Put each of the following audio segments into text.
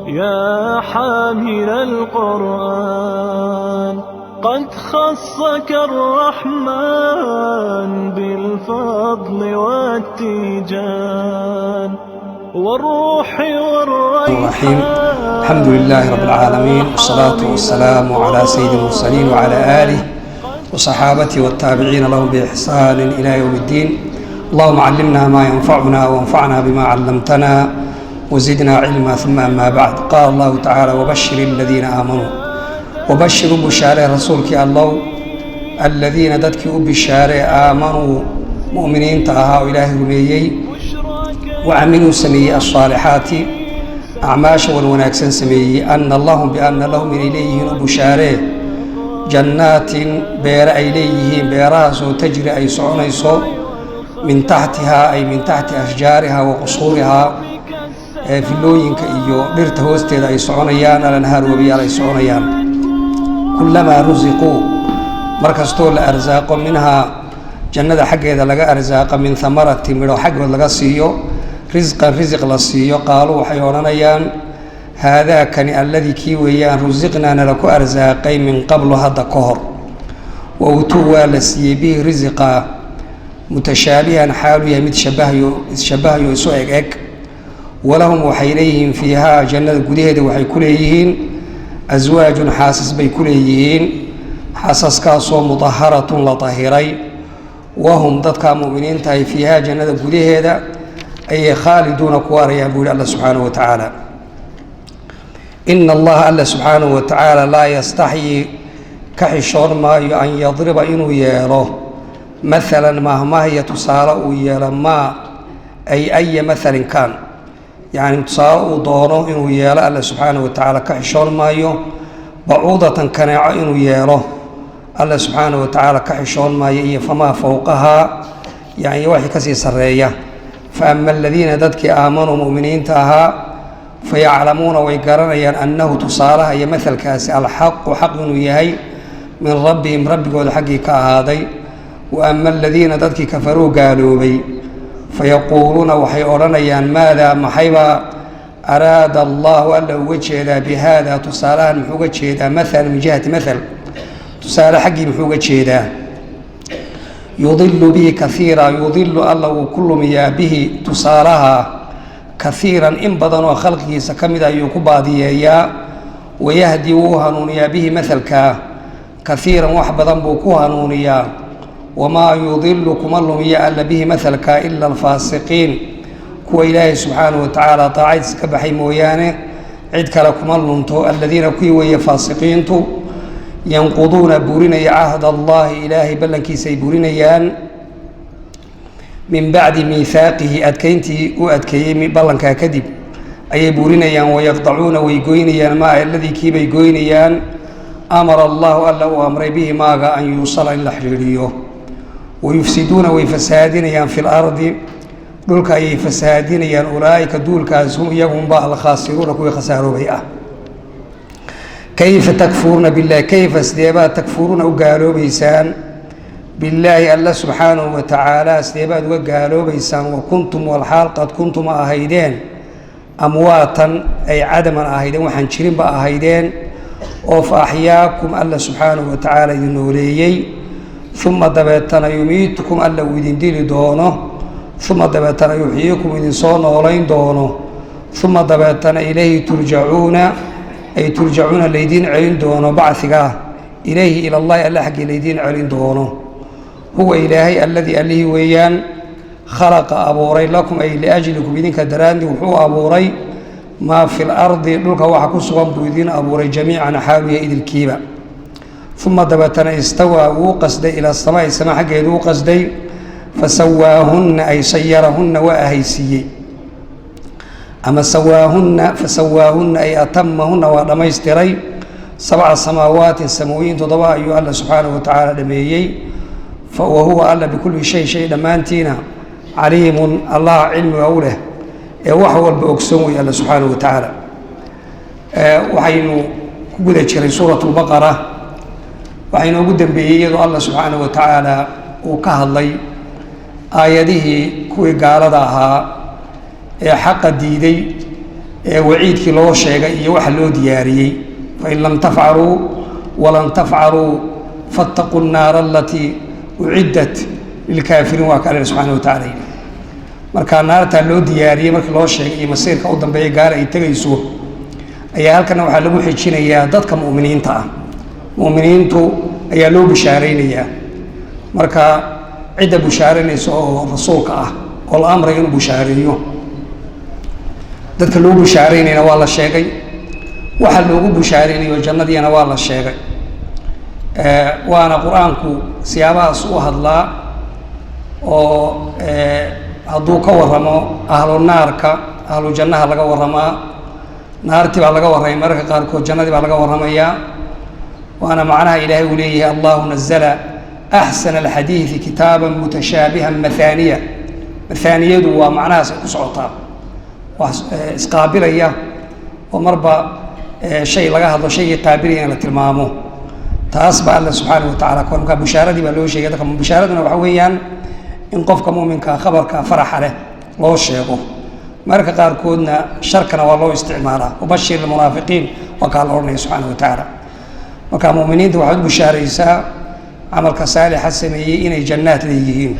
يا حامل القرآن قد خصك الرحمن بالفضل والتيجان والروح الرحيم. والريحان. الحمد لله رب العالمين، والصلاة والسلام على سيد المرسلين وعلى آله وصحابته والتابعين لهم بإحسان إلى يوم الدين. اللهم علمنا ما ينفعنا وانفعنا بما علمتنا وزدنا علما. ثم أما بعد، قال الله تعالى: وبشر الذين آمنوا. وبشر بشارة رسولك الله الذين ددك بشارة آمنوا مؤمنين تاها إله رميي وعملوا سمي الصالحات أعماش ونكسن سمي أن اللهم بأن لهم من إليه بشارة جنات بير إليه بيراسو تجري أي صعنيسو من تحتها أي من تحت أشجارها وقصورها في اللوينك إيو ديرت هوستيد أي صعنيان الأنهار وبيال أي صعنيان كلما رزقوا مركز طول أرزاق منها جنة حق إذا لقى أرزاق من ثمرة تمرو حق لقى سيو رزق لسيو قالوا حيوانيان هذا كان الذي كيويان رزقنا نلكو أرزاقي من قبل هذا كهر وأتوا لسي به رزقا متشابها حال يمد شبه يسوعك ولهم وحيليهم فيها جنة قديدة وحيكوليهين أزواج حاسس بيكوليهين حاسس كاسو مطهرة لطهيري وهم ضدك مؤمنين تاي فيها جنة قديدة أي خالدون كواري يقول الله سبحانه وتعالى. إن الله سبحانه وتعالى لا يستحي كحشور ما أن يضرب إنه ياله مثلا ما هي تسارع يالا ما أي مثل كان، يعني تسارع دونه إنه يالا الله سبحانه وتعالى كحشور ما بعوضة كناع إنه ياله الله سبحانه وتعالى كحشور ما فما فوقها يعني واحد كسي سرية. فأما الذين ددك آمنوا مؤمنين تاها فيعلمون ويقرنيان أنه تصالح أي مثل كاسي الحق وحق يهي من ربهم ربك والحقي كهذي. وأما الذين ددك كفروا قالوا بي فيقولون وحيورنيان ماذا محيبا أراد الله ألا وجه بهذا تصالح محوقة شيدا مثل من جهة مثل تصالح حقي محوقة شيدا يضل به كثيرا يضل الله وكل مياه به تصالها كثيرا إن بدن وخلقه سكمدا يكباديا ويهدي وهنونيا به مثلك كثيرا وحبدا بوكوها نونيا وما يضلكم الله إلا به مثلك إلا الفاسقين كو إلهي سبحانه وتعالى طاعد سكبحي مويانه عدك لكم الله الذين كوي فاسقين ينقضون بوريني عهد الله إلهي بلنكي سيبورينيان من بعد ميثاقه أدكينتي وأدكيمي بلنكا كذب أي بورينيان ويقطعون ويقوينيان ما الذي كي بيقوينيان أمر الله ألا وأمر به ماغا أن يوصل إلى حريريه ويفسدون ويفسادينيان في الأرض دولك أي فسادينيان أولئك دولك هم يهم بقى الخاسرون كوي خساروا بيئة. كيف تكفرون بالله كيف سديبات تكفرون وقالوا بيسان بالله الله سبحانه وتعالى سديبات وقالوا بيسان وكنتم والحال قد كنتم أهيدين أمواتا أي عدما أهيدين وحنشرين بأهيدين وفأحياكم الله سبحانه وتعالى ينوليي ثم دبتنا يميتكم الله ويدين ديل دونه ثم دبتنا يحييكم ويدين صون ولين دونه ثم دبتنا إليه ترجعون أي ترجعون ليدين علين دونه بعثك إليه إلى الله ألا حق ليدين علين دونه هو إلهي الذي أليه ويان خلق أبوري لكم أي لأجلكم بدين كدران وحو أبوري ما في الأرض لك وحكسوا بيدين أبوري جميعا حاله إذ الكيبة ثم دبتنا استوى وقصدي إلى السماء السماء حق يدو قصدي فسواهن أي سيرهن وأهيسيي أما فسواهن أي أتمهن ولميستري 7 سماوات سموين تضبع أيها الله سبحانه وتعالى لميي وهو الله بكل شيء لمانتينا عليم الله علم أوله وحو البأكسوم الله سبحانه وتعالى. وحين قد جري سورة البقرة وحين قد بيد الله سبحانه وتعالى وكهالي آياته كوي قال ذاها حق ديدي waciidkii loo sheegay iyo waxa loo diyaariyey fain lam tafcaluu walan tafcaluu fattaquu nnaara alatii uciddat lilkaafiriin waa ka alle subxaana wa tacala yidhi marka naartaa loo diyaariyey markii loo sheegay iyo masiirka u dambeeya gaala ay tegayso ayaa halkana waxaa lagu xijinayaa dadka mu'miniinta ah mu'miniintu ayaa loo bishaaraynayaa marka cidda bishaaraynaysa oo rasuulka ah oo la amray inuu bishaareeyo dadka loo bishaaraynayna waa la sheegay waxa loogu bishaaraynayo jannadiina waa la sheegay waana qur-aanku siyaabahaas u hadlaa oo hadduu ka warramo ahlu naarka ahlu jannaha laga warramaa naartii baa laga warramay mararka qaarkood jannadii baa laga warramayaa waana macnaha ilaahay uu leeyahay allahu nazala axsana alxadiidi kitaaban mutashaabihan mahaaniya mahaaniyadu waa macnahaas ay ku socotaa wax isqaabilaya oo marba shay laga hadlo shaygii qaabilaya in la tilmaamo taas baa alla subxaanahu wa tacala marka bishaaradii baa loo sheegay dadka bishaaraduna waxa weeyaan in qofka mu'minka khabarka faraxa leh loo sheego marka qaarkoodna sharkana waa loo isticmaalaa ubashir almunaafiqiin waa kaa la odhanaya subxaanahu wa tacaala marka mu'miniinta waxaad u bishaaraysaa camalka saalixa sameeyey inay jannaad leeyihiin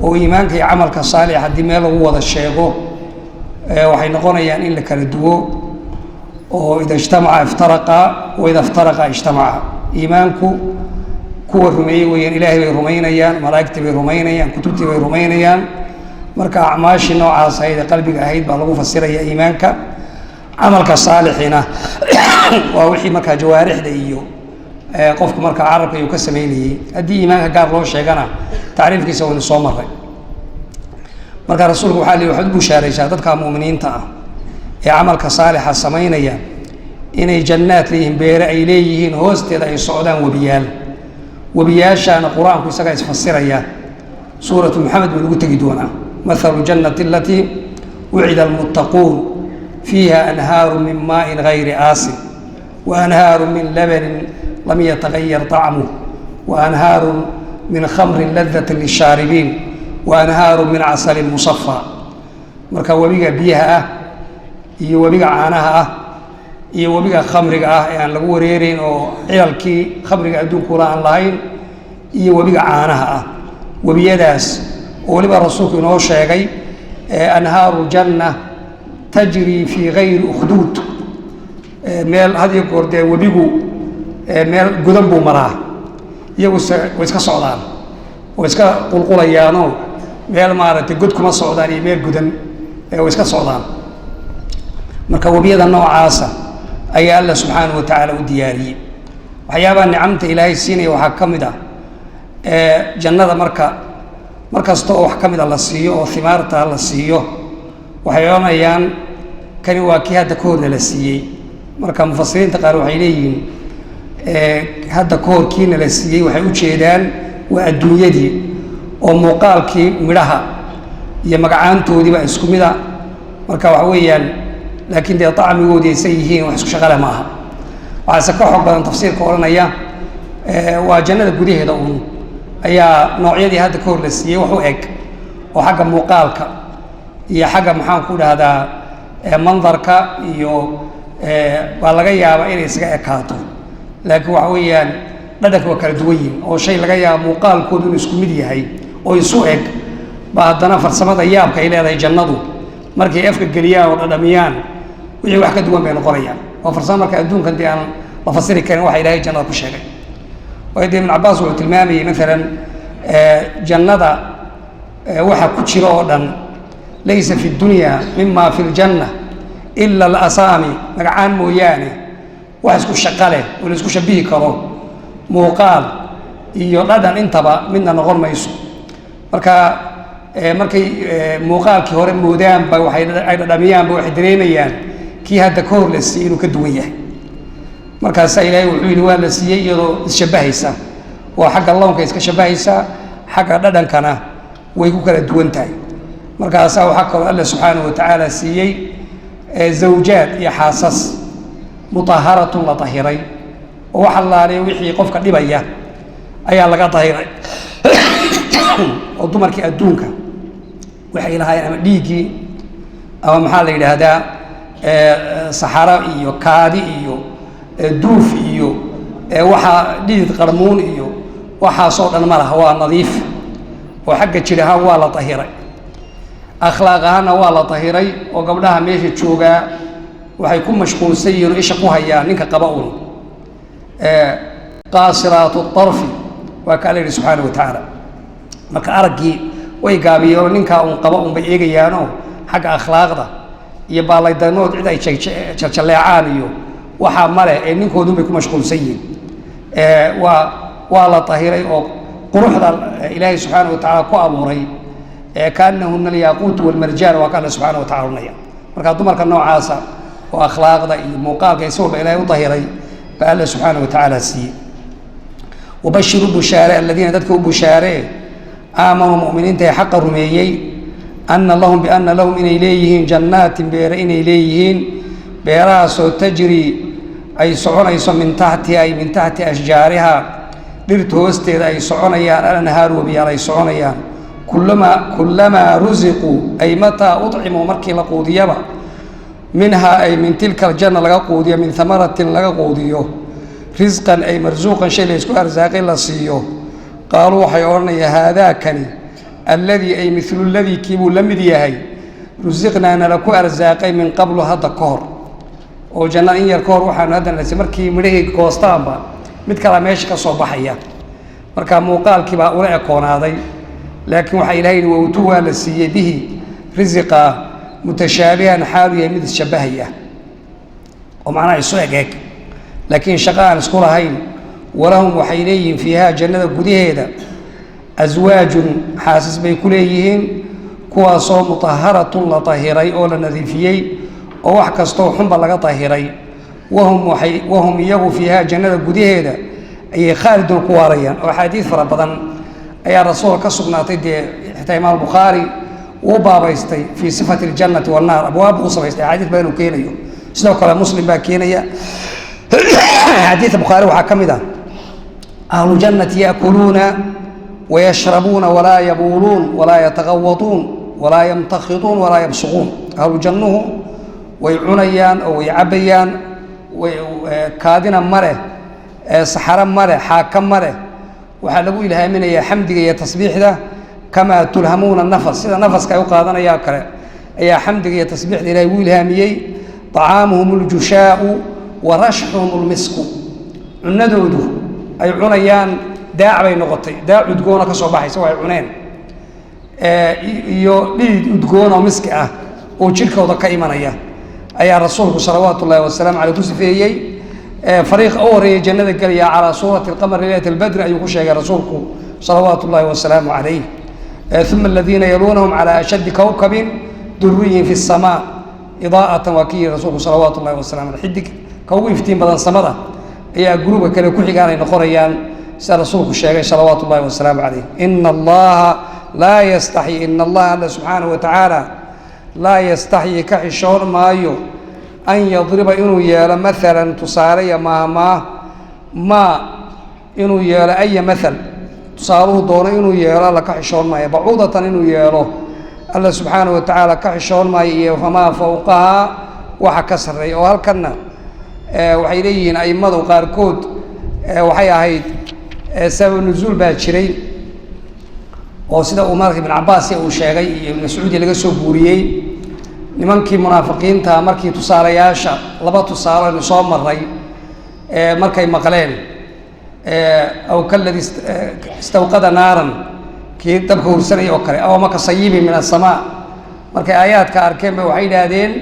oo iimaanka iyo camalka saalix haddii meel lagu wada sheego waxay noqonayaan in la kala duwo oo ida ijtamaca iftaraqa wa ida iftaraqa ijtamaca iimaanku kuwa rumeeyey weeyaan ilaahay bay rumaynayaan malaa'igtii bay rumaynayaan kutubtii bay rumaynayaan marka acmaashii noocaas ahayd ee qalbiga ahayd baa lagu fasiraya iimaanka camalka saalixina waa wixii markaa jawaarixda iyo qofku markaa carabka ayuu ka samaynayey haddii iimaanka gaar loo sheegana tacriifkiisa waynu soo maray marka rasuulku waxaa li waxaad u bushaaraysaa dadka mu'miniinta ah ee camalka saalixa samaynaya inay jannaad leeyihiin beere ay leeyihiin hoosteeda ay socdaan webiyaal webiyaashaana qur-aanku isagaa isfasiraya suuratu maxamed buu lagu tegi doonaa mathalu jannati alatii wucida almuttaquun fiiha anhaaru min maa'in gayri aasin wa anhaaru min labanin lam yatagayar طacmuh wa anhaaru min khamrin ladati lishaaribiin wa anhaaru min casalin musafaa marka webiga biyaha ah iyo webiga caanaha ah iyo webiga khamriga ah ee aan lagu wareereyn oo cilalkii khamriga adduunkula aan lahayn iyo webiga caanaha ah webiyadaas oo weliba rasuulku inoo sheegay anhaaru janna tajri fii gayri ukhduud meel had iyo goor dee webigu meel gudan buu maraa iyagu way iska socdaan way iska qulqulayaanoo meel maaragtay god kuma socdaan iyo meel gudan way iska socdaan marka webiyada noocaasa ayaa alla subxaanahu wa tacaala u diyaariyey waxyaabaha nicamta ilaahay siinaya waxaa ka mid ah jannada mar kasta oo wax ka mida la siiyo oo himaarta la siiyo waxay oranayaan kani waa kii hadda ka horna la siiyey marka mufasiriinta qaar waxay leeyihiin hadda ka hor kiina la siiyey waxay u jeedaan waa adduunyadii oo muuqaalkii midhaha iyo magacaantoodiiba isku mida marka waxa weeyaan laakiin dee acmigoodii aysan yihiin wax isku shaqale ma aha waxaase ka xoog badan tafsiirka odhanaya waa jannada gudaheeda uun ayaa noocyadii hadda ka hor la siiyey wax u eg oo xagga muuqaalka iyo xagga maxaan ku dhahdaa mandarka iyo baa laga yaabaa inay isaga ekaato laakiin waxa weeyaan dhadhanka waa kala duwan yihin oo shay laga yaaba muuqaalkoodu inuu isku mid yahay oo isu eg baa haddana farsamada yaabka ay leedahay jannadu markay afka geliyaan oo dhadhamiyaan wixii wax ka duwan bay noqonayaan waa farsamo marka adduunkan dee aan la fasiri karin waxa ilaahay jannada ku sheegay waayo dee ibn cabbaas wuxuu tilmaamayey maalan jannada waxa ku jira oo dhan laysa fi dunya mima fi ljanna ila alasaami magacaan mooyaane wax isku shaqa leh oo la isku shabihi karo muuqaal iyo dhadhan intaba midna noqon mayso marka markay muuqaalkii hore moodaanba ay dhadhamiyaanba waxay dareemayaan kii hadda ka hor la siiyey inuu ka duwan yahay markaasaa ilaahay wuxuu yidhi waa la siiyey iyadoo isshabahaysa waa xagga lownka iska shabahaysa xagga dhadhankana way ku kala duwan tahay markaasaa waxaa kaloo alla subxaanahu wa tacaala siiyey zawjaad iyo xaasas mutaharatun la tahiray oo wax allaale wixii qofka dhibaya ayaa laga tahiray oo dumarkii adduunka waxay lahaayeen ama dhiiggii ama maxaa la yidhaahdaa saxaro iyo kaadi iyo duuf iyo waxaa dhidid qarmuun iyo waxaasoo dhan ma laha waa nadiif oo xagga jir ahaan waa la tahiray akhlaaq ahaanna waa la tahiray oo gabdhaha meesha joogaa waxay ku mashquulsan yihiin oo isha ku hayaan ninka qaba un qaasiraatu tarfi waa ka alla yidhi subxaana wa tacaala marka araggii way gaabiyeen oo ninkaa un qaba un bay eegayaanoo xagga akhlaaqda iyo baallaydanood cid ay jaljalleecaan iyo waxaa male ee ninkoodun bay ku mashquulsan yihiin waa la tahiray oo quruxda ilaahay subxaana wa tacaala ku abuuray kaanahuna alyaquutu walmarjaan waa ka alla subxaana wa tacala unaya markaa dumarka noocaasa oo akhlaaqda iyo muuqaalka isa walba ilaahay u tahiray baa alla subxaana wa tacaala siiyey wabashiru bushaare aladiina dadka u bushaaree aamanuu mu'miniinta ee xaqa rumeeyey ana lahum biana lahum inay leeyihiin jannaatin beere inay leeyihiin beerahaasoo tajri ay soconayso min taxtiha ay min taxti ashjaariha dhirta hoosteeda ay soconayaan alanhaaru wabiyaal ay soconayaan kullamaa rusiquu ay mataa ucimuu markii la quudiyaba minhaa ay min tilka aljanna laga quudiyo min hamaratin laga quudiyo risqan ay marsuuqan shay la isku arsaaqay la siiyo qaaluu waxay odhanayaan haadaakani alladii ay milu ladii kiibuu la mid yahay rusiqnaa nala ku arsaaqay min qablu hadda ka hor oo janna in yar ka hor waxaanu hadda nasi markii midhahii goostaanba mid kalaa meesha ka soo baxaya marka muuqaalkii baa ula ekoonaaday laakiin waxaa ilahay yidhi wawtu waa la siiyey bihi risiqa mutashaabihan xaalu yahay mid isshabahaya oo macnaha isu eg laakiin shaqo aan isku lahayn walahum waxay leeyihiin fiiha jannada gudaheeda aswaajun xaasis bay ku leeyihiin kuwaasoo mutaharatun la tahiray oo la nadiifiyey oo wax kastoo xunba laga tahiray wahum iyagu fiiha jannada gudaheeda ayay khaalidun ku waarayaan oo axaadiid fara badan ayaa rasuulka ka sugnaatay dee xitaa imaam bukhaari uu baabaystay fii sifati aljannati wannaar abwaab uu samaystay axaadiis badan uu keenayo sidoo kale muslim baa keenaya xadiidka bukhaari waxaa ka mid ah ahlu jannati yaakuluuna wayashrabuuna walaa yabuuluun walaa yataqawatuun walaa yamtakhiduun walaa yabsuquun ahlu jannuhu way cunayaan oo way cabbayaan kaadina maleh saxaro maleh xaaka maleh waxaa lagu ilhaaminayaa xamdiga iyo tasbiixda kamaa tulhamuuna nafas sida nafaska ay u qaadanayaan kale ayaa xamdiga iyo tasbiixda ilahay ugu ilhaamiyey طacaamuhum اljushaau wa rashxuhum اlmisku cunadoodu ay cunayaan daac bay noqotay daac udgoona ka soo baxaysa waa ay cuneen iyo dhidid udgoon oo miski ah oo jirkooda ka imanaya ayaa rasuulku salawaatu ullahi wasalaamu caleyh ku sifeeyey fariiqa u horeeyay jannada gelaya calaa suurati alqamar leylat albadri ayuu ku sheegay rasuulku salawaatu ullahi wasalaamu calayh uma aladiina yaluunahum calaa ashaddi kawkabin duriyin fi samaa idaa'atan waa kii rasuulku salawaatu ullahi wasalamu caleyh xidig ka ugu iftiin badan samada ayaa guruubka kale ku xigaan ay noqonayaan sida rasuulku sheegay salawaatu ullahi wasalaamu calayh ina allaha laa yastaxyi ina allaha alla subxaanahu wa tacaala laa yastaxyi ka xishoon maayo an yadriba inuu yeelo maalan tusaaleya maahmaah maa inuu yeelo aya maal tusaaluhu doono inuu yeelo alla ka xishoon maayo bacuudatan inuu yeelo alla subxaanahu wa tacaala ka xishoon maayo iyo famaa fawqahaa waxa ka sarreeya oo halkanna waxay leeyihiin a'immadu qaarkood waxay ahayd sabab nuzuul baa jiray oo sida uu marka ibn cabaas uu sheegay iyo ibn mascuudi laga soo guuriyey nimankii munaafiqiinta markii tusaalayaasha laba tusaalo aynu soo maray markay maqleen aw kaladii istawqada naaran kii dabka hursanaya oo kale aw maka sayibin min asamaa markay aayaadka arkeen ba waxay idhaahdeen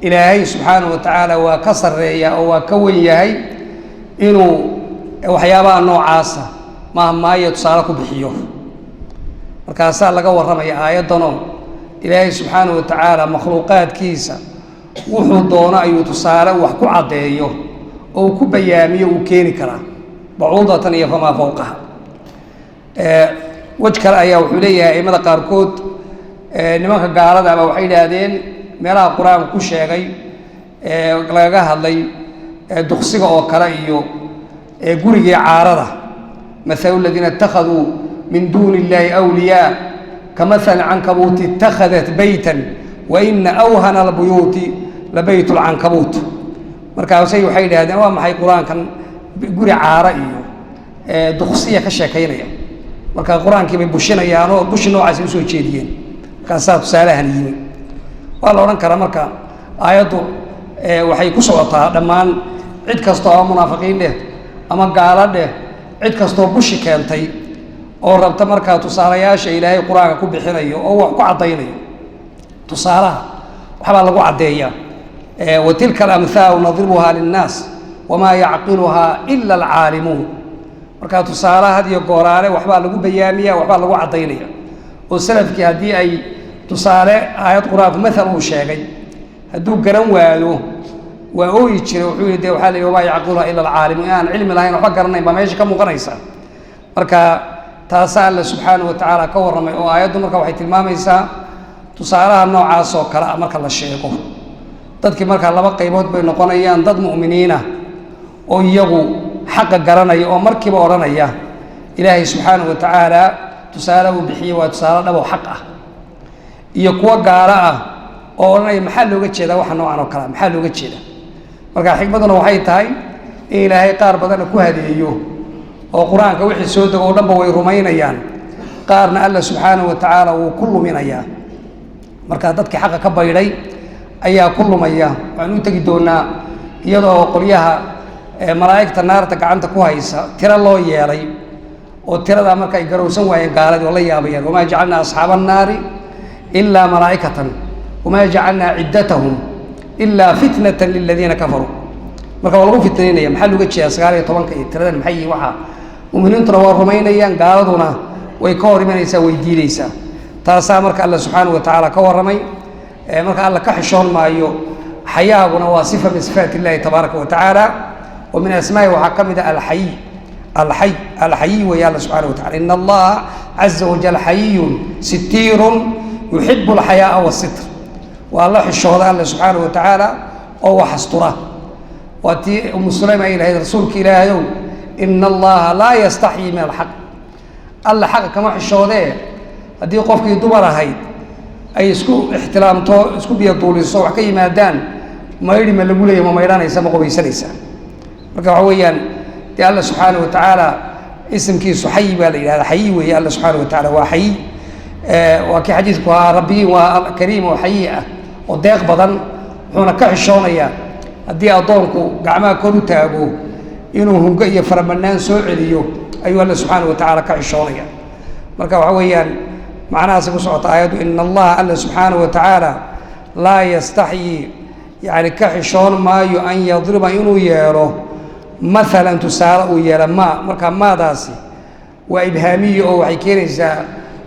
ilaahay subxaanahu wa tacaala waa ka sarreeya oo waa ka wen yahay inuu waxyaabaha noocaasa maahmaayo tusaale ku bixiyo markaasaa laga warramaya aayaddanoo ilaahay subxaanahu wa tacaala makhluuqaadkiisa wuxuu doono ayuu tusaale wax ku caddeeyo oo uu ku bayaamiyo uu keeni karaa bacuudatan iyo famaa fawqaha wej kale ayaa wuxuu leeyahay aimada qaarkood nimanka gaalada ama waxay idhaahdeen meelaha qur-aanka ku sheegay lagaga hadlay duqsiga oo kale iyo gurigii caarada mathalu ladiina ittakhaduu min duuni illaahi awliyaa kamahali cankabuuti itakhadat baytan waina awhana albuyuuti labaytul cankabuut markaasay waxay yidhaahdeen waa maxay qur-aankan guri caara iyo duqsiya ka sheekaynaya marka qur-aankii bay bushinayaan oo bushi noocaasi usoo jeediyeen markaasaa tusaalahan yimi waa la odhan karaa marka aayaddu waxay ku socotaa dhammaan cid kastoo ama munaafiqiin dheh ama gaalo dheh cid kastoo bushi keentay oo rabta markaa tusaalayaasha ilaahay qur-aanka ku bixinayo oo wax ku caddaynayo tusaalaha waxbaa lagu caddeeyaa wa tilka alamthaalu nadribuhaa linnaas wamaa yacqiluhaa ila alcaalimuun markaa tusaalaha had iyo gooraale waxbaa lagu bayaamiya waxbaa lagu caddaynaya oo salafkii haddii ay tusaale aayad qur-aanku maal uu sheegay hadduu garan waayo waa ooyi jiray wuxuu yidhi de waxaa la yidhi wamaa yacqiluhaa ila alcaalimuun inaan cilmi lahayn waxba garanayn baa meesha ka muuqanaysa marka taasaa alla subxaanahu watacaala ka warramay oo aayaddu marka waxay tilmaamaysaa tusaalaha noocaas oo kale ah marka la sheego dadkii markaa laba qaybood bay noqonayaan dad mu'miniina oo iyagu xaqa garanaya oo markiiba odhanaya ilaahay subxaanahu watacaala tusaale uu bixiyey waa tusaale dhabo xaq ah iyo kuwo gaalo ah oo odhanaya maxaa looga jeedaa waxa noocan oo kale maxaa looga jeeda marka xikmaduna waxay tahay in ilaahay qaar badanna ku hadeeyo oo qur-aanka wixii soo dego oo dhanba way rumaynayaan qaarna alla subxaanahu watacaala wuu ku luminayaa marka dadkii xaqa ka baydhay ayaa ku lumaya waxaan u tegi doonaa iyadoo qolyaha malaa'igta naarta gacanta ku haysa tiro loo yeelay oo tiradaa marka ay garowsan waayeen gaaladii oo la yaabayaan wamaa jacalnaa asxaaba annaari ilaa malaa'ikatan wamaa jacalnaa ciddatahum ilaa fitnatan liladiina kafaruu marka waa lagu fitnaynaya maxaa looga jeedaa 19 iyo tiradan maxay yihiin waxaa mu'miniintuna waa rumaynayaan gaaladuna way ka hor imanaysaa way diidaysaa taasaa marka alla subxaanahu watacaala ka warramay marka alla ka xishoon maayo xayaaguna waa sifa min sifaat illahi tabaaraka watacaala wa min asmaa'i waxaa ka mid ah alxayi weeye alla subxaanahu watacala ina allaha caza wajal xayiyun sitiirun yuxibu alxayaa'a wasitr waa alla xishooda alla subxaanahu watacaala oo wax astura waa tii umu sulaym ay lahayd rasuulka ilaahayow ina allaha laa yastaxyii min alxaq alla xaqa kama xishoodee haddii qofkii dumar ahayd ay isku ixtiraamto isku biyaduuliso wax ka yimaadaan maydhi ma lagu leeya ma maydhanaysa ma qubaysanaysaa marka waxa weeyaan dee alla subxaanahu watacaala isimkiisu xayi baa la yidhahda xayi weeye alla subxaanahu watacaala waa xayi waa kii xadiidku ahaa rabbigiin waa kariim oo xayi ah oo deeq badan wuxuuna ka xishoonayaa haddii addoonku gacmaha kor u taago inuu hungo iyo farabanaan soo celiyo ayuu alla subxaanahu watacaala ka xishoonaya marka waxa weeyaan macnahaasi ku socota aayaddu ina allaha alla subxaanahu watacaala laa yastaxyii yani ka xishoon maayo an yadriba inuu yeelo maalan tusaale uu yeelo marka maadaasi waa ibhaamiye oo waxay keenaysaa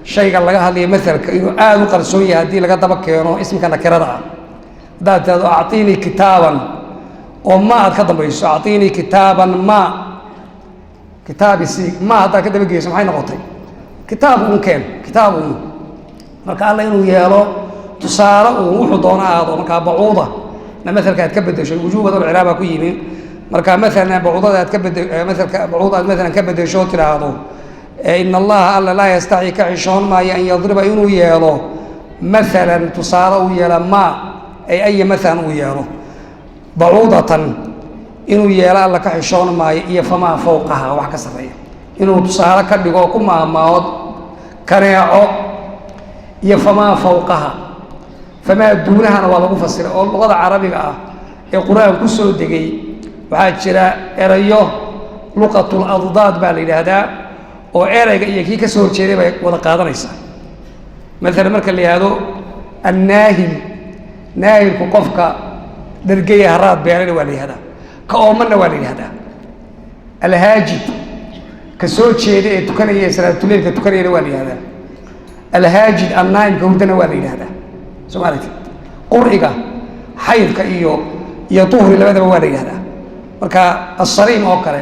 shayga laga hadlaya maalka inuu aada u qarsoon yahay haddii laga daba keeno ismka nakirada ah haddaad tirahdo acطiinii kitaaban oo aad ka dambayso acطiinii kitaaban kitaabisi haddaad ka daba geyso maxay noqotay kitaab uun keen kitaab uun marka alla inuu yeelo tusaale uun wuxuu doona aado markaa bacuuda na maalka aad ka bedesho wujuubadan ciraabaa ku yimi marka maalan bacuudada aad ka maalka bacuud aad maalan ka bedesho oo tidhaahdo ina allaha alla laa yastaxyi ka xishoon maayo an yadriba inuu yeelo maalan tusaale uu yeelo ay aya maalan uu yeelo bacuudatan inuu yeelo alla ka xishoon maayo iyo famaa fawqaha wax ka sarreeya inuu tusaale ka dhigo ku maahmaahood kaneeco iyo famaa fawqaha famaa duunahana waa lagu fasiray oo luqada carabiga ah ee qur-aan ku soo degay waxaa jira erayo luqatul addaad baa la yidhaahdaa oo erayga iyo kii ka soo horjeeday bay wada qaadanaysaa maalan marka la yidhaahdo annaahil naahilku qofka dhargaya haraad beerana waa la yihahdaa ka oomanna waa la yidhahdaa alhaajid ka soo jeeda ee tukanaya ee salaatuleilka tukanayana waa la yihahdaa alhaajid annaa'imka hurdana waa la yidhahdaa soo ma aragtid qurciga xaydka iyo duhri labadaba waa la yihahdaa marka asariim oo kale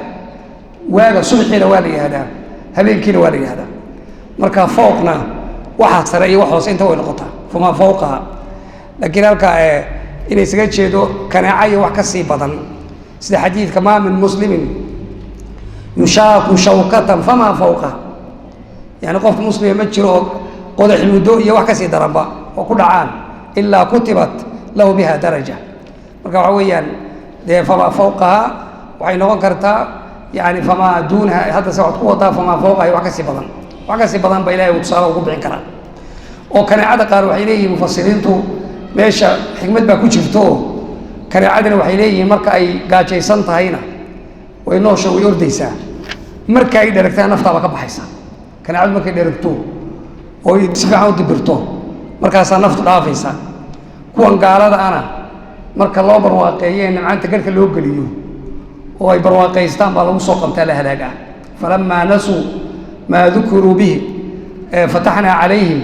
waaga subxiina waa la yihahdaa habeenkiina waa la yihahdaa marka fowqna waxaa sare iyo wax hoose inta way noqotaa famaa fawqaha laakiin halkaa inay isaga jeedo kanaaca iyo wax ka sii badan sida xadiidka maa min muslimin yushaaku shawkatan famaa fawqaha yani qofka muslima ma jiro oo qodax muddo iyo wax kasii daranba oo ku dhacaan ilaa kutibat lahu biha daraja marka waxa weeyaan dee famaa fawqaha waxay noqon kartaa yani famaa duunaha hadda se waxad ku wadaa famaa fawqaha wax kasii badan ba ilahay uu tusaale ugu bixin karaa oo kaneecada qaar waxay leeyihiin mufasiriintu meesha xikmad baa ku jirto kaneecadina waxay leeyihiin marka ay gaajaysan tahayna way noosha way ordaysaa marka ay dheragtaan naftaaba ka baxaysa kaneecadu markay dheragto oo si fiican u dibirto markaasaa naftu dhaafaysa kuwan gaalada ana marka loo barwaaqeeye nimcaanta garhka loo geliyo oo ay barwaaqaystaan baa lagu soo qabtaa la halaagaa falamaa nasuu maa dukuruu bihi fataxnaa calayhim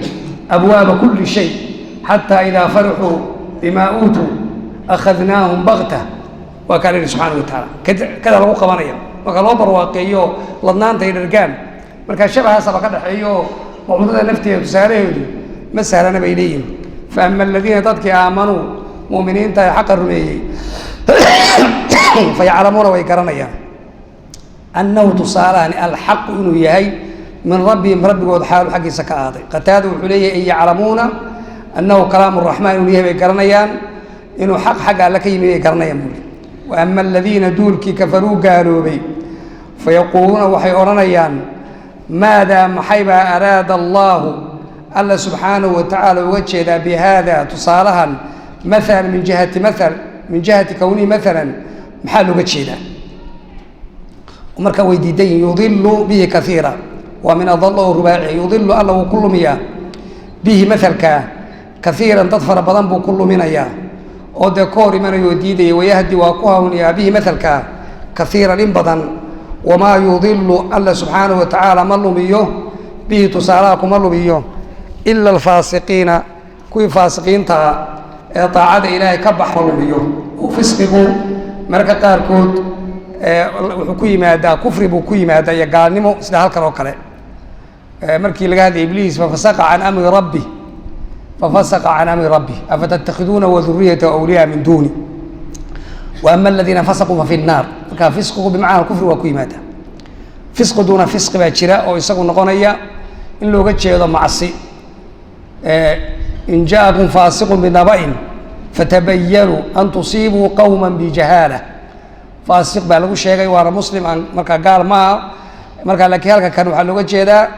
abwaaba kulli shay xataa idaa farixuu bimaa uutuu akhadnaahum bakta waa kaa la yidhi subxaana wa tacaala kada lagu qabanaya marka loo barwaaqeeyo ladnaanta ay dhargaan markaa shabahaasaba ka dhaxeeyo mucdada nafteeda tusaalaheedu ma sahlana bay leeyihin fa ama aladiina dadkii aamanuu mu'miniinta ee xaqa rumeeyey fayaclamuuna way garanayaan annahu tusaalahani alxaqu inuu yahay min rabbihim rabbigood xaalu xaggiisa ka ahaaday qataada wuxuu leeyahay ay yaclamuuna annahu kalaamu raxmaan inuu yahay bay garanayaan inuu xaq xagga alle ka yimi bay garanayaan buuli wa ama aladiina duulkii kafaruu gaaloobay fayaquuluuna waxay odhanayaan maadaa maxaybaa araada allaahu alla subxaanahu wa tacaala uga jeedaa bihada tusaalahan maalan min jihati kownihi maalan maxaa looga jeedaa marka way diidan yihin yudilu bihi kaiira waa min adalla oo rubaaciya yudilu alla wuu ku lumiyaa bihi maalkaa kaiiran dad fara badan buu ku luminayaa oo dee ka hor imanayo oo diidaya wayahdi waa ku hawniyaa bihi maalkaa kaiiran in badan wamaa yudilu alla subxaanahu wa tacaala ma lumiyo bihi tusaalaha kuma lumiyo ila alfaasiqiina kuwii faasiqiintaa ee daacada ilaahay ka bax ma lumiyo oo fisqigu mararka qaarkood wuxuu ku yimaadaa kufri buu ku yimaadaa iyo gaalnimo sida halkan oo kale markii laga hadlay ibliis fafasaqa can amri rabbi afatattakhiduuna waduriyata awliyaa min duuni wa ama aladiina fasaquu fa fi nnaar marka fisqigu bimacna kufri waa ku yimaadaa fisqi duuna fisqi baa jira oo isagu noqonaya in looga jeedo macsi in jaakum faasiqun binaba'in fatabayanuu an tusiibuu qowma bijahaala faasiq baa lagu sheegay waana muslim aan markaa gaal ma aha markaa laakiin halka kan waxaa looga jeedaa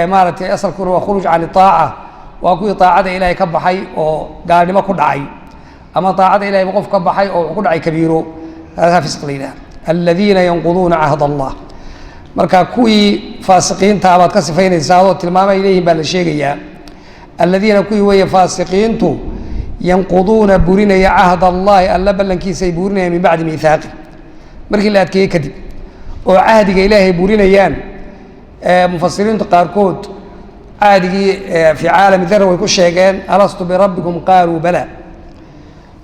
maaragtay asalkuna waa khuruuj can itaaca waa kuwii taacada ilaahay ka baxay oo gaalnimo ku dhacay ama taacada ilahay qof ka baxay oo wuxuu ku dhacay kabiiro haasaa fisq la yidhaha aladiina yanquduuna cahd allah marka kuwii faasiqiinta baad ka sifaynaysaa adoo tilmaamo ay leeyihin baa la sheegayaa aladiina kuwii weeye faasiqiintu yanquduuna burinaya cahd allahi alla ballankiisa ay burinayaan min bacdi miihaaqi markii la adkeeyey kadib oo cahdiga ilaahay burinayaan mufasiriintu qaarkood cahdigii fii caalami dara way ku sheegeen alastu birabbikum qaaluu bala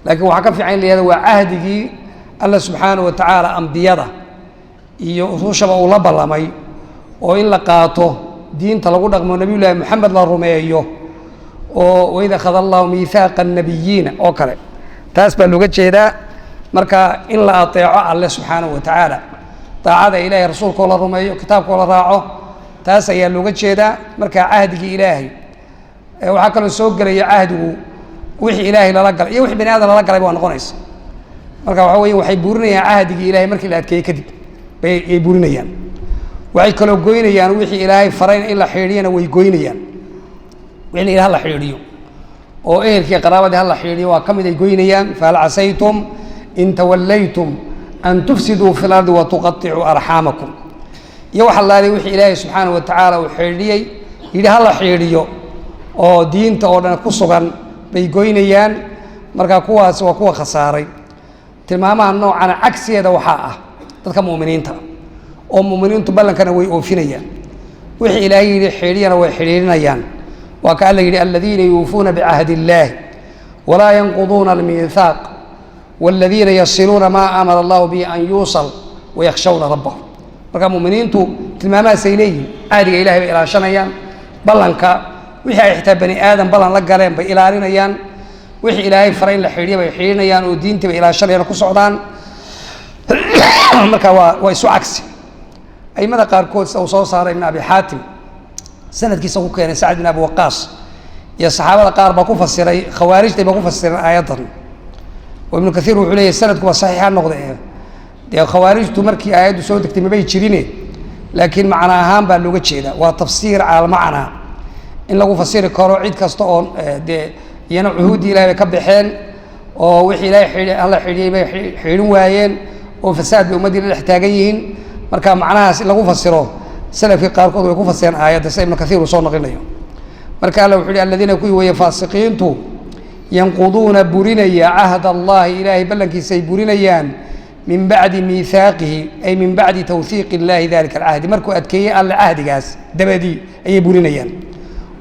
laakiin waxaa ka fiican in la yihahdo waa cahdigii alla subxaanahu wa tacaala ambiyada iyo rusushaba uu la ballamay oo in la qaato diinta lagu dhaqmo nabiy llaahi moxamed la rumeeyo oo waid akhada allahu miihaaqa annabiyiina oo kale taas baa looga jeedaa marka in la ateeco alle subxaanahu wa tacaala daacada ilaahay rasuulkoo la rumeeyo kitaabkoo la raaco taas ayaa looga jeedaa marka cahdigii ilaahay waxaa kaloo soo gelaya cahdigu wixii ilaahay lala galay iyo wixii bani aadam lala galay waa noqonaysa marka waxa weeye waxay burinayaan cahdigii ilaahay markii la adkeeyey kadib bayay burinayaan waxay kaloo goynayaan wixii ilaahay farayna in la xidhiidhiyana way goynayaan wixii la xidhiidhiyo oo ehelkii qaraabadii hala xidhiidhiyo waa ka mid ay goynayaan fahal casaytum in tawallaytum an tufsiduu fi lardi watuqaicuu arxaamakum iyo waxa laalay wixii ilaahay subxaanahu wa tacaala uu xidhiidhiyey yidhi hala xidhiidhiyo oo diinta oo dhan ku sugan bay goynayaan marka kuwaas waa kuwa khasaaray tilmaamaha noocana cagsigeeda waxaa ah dadka mu'miniinta oo mu'miniintu ballankana way oofinayaan wixii ilaahay yidhi xidhiidhiyana way xidhiidhinayaan waa ka alla yidhi aladiina yuufuuna bicahdi illaahi walaa yanquduuna almiithaaq waladiina yasiluuna maa amara allahu bihi an yuusal wayakhshawna rabbahum marka mu'miniintu tilmaamahaasay leeyihin cahdiga ilahay bay ilaashanayaan ballanka wixii ay xitaa bani aadam ballan la galeen bay ilaalinayaan wixii ilaahay faray in la xidhiidhiya bay xidhiidhinayaan oo diintii bay ilaashanayaan ku socdaan marka waa isu cagsi aimada qaarkood sida uu soo saaray ibn abi xaatim sanadkiisa ku keenay sacd bin abi waqaas iyo saxaabada qaar baa ku fasiray khawaarijtay baa ku fasireen aayaddan وابن كثير وحليه سند وصحيح النقطة دي خوارجtu markii aayadu soo degtay mabay jirine laakiin macna ahaan baa looga jeedaa waa tafsiir aan macna in lagu fasiri karo cid kasta oo iyana cuhud ilaahay ka baxeen oo wixii ilaahay alla xidhiyay bay xidhin waayeen oo fasaad ummadii la xitaagan yihiin marka macnahaas lagu fasiro salafkii qaarkood way ku fasireen aayada ibn Kathiir soo naqlinayo marka alla wuxuu yiri alladina kuwi way faasiqiintu yanquduna burinaya ahd Allah ilaahay ballankiisa ay burinayaan من بعد ميثاقه أي من بعد توثيق الله ذلك العهد مركو أتكي الله عهدكاس دبدي أي بورينيان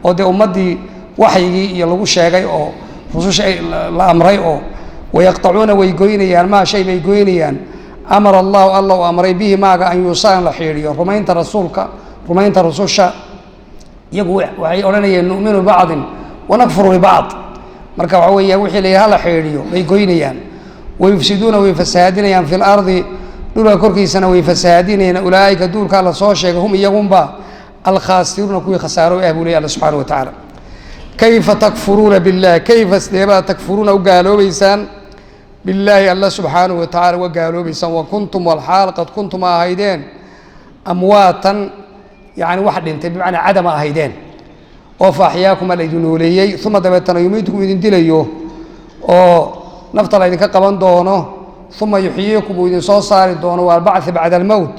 أو دي أمدي وحي يلغو شيغي أو خصوص الأمري أو ويقطعون ويقوينيان ما شيء بيقوينيان أمر الله أمري به ما أن يوصان لحيري رمين رسولك رمين رسولك يقول وحي أولاني نؤمن ببعض ونكفر ببعض مركو عوي وحي ليها لحيري بيقوينيان ويفسدون ويفسادين في الأرض دولا كركيسنا ويفسادين أولئك دول كالا صوشيك هم يقوم با الخاسرون كوي خساروا أهبولي الله سبحانه وتعالى كيف تكفرون بالله كيف استيبا تكفرون وقالوا بيسان بالله الله سبحانه وتعالى وقالوا بيسان وكنتم والحال قد كنتم آهيدين أمواتا يعني واحد انتبه بمعنى عدم آهيدين وفأحياكم الأيدنوليي ثم دبتنا يميتكم إذن دليوه نفط الله إذن كقبان دونه ثم يحييكم وإذن صار دونه والبعث بعد الموت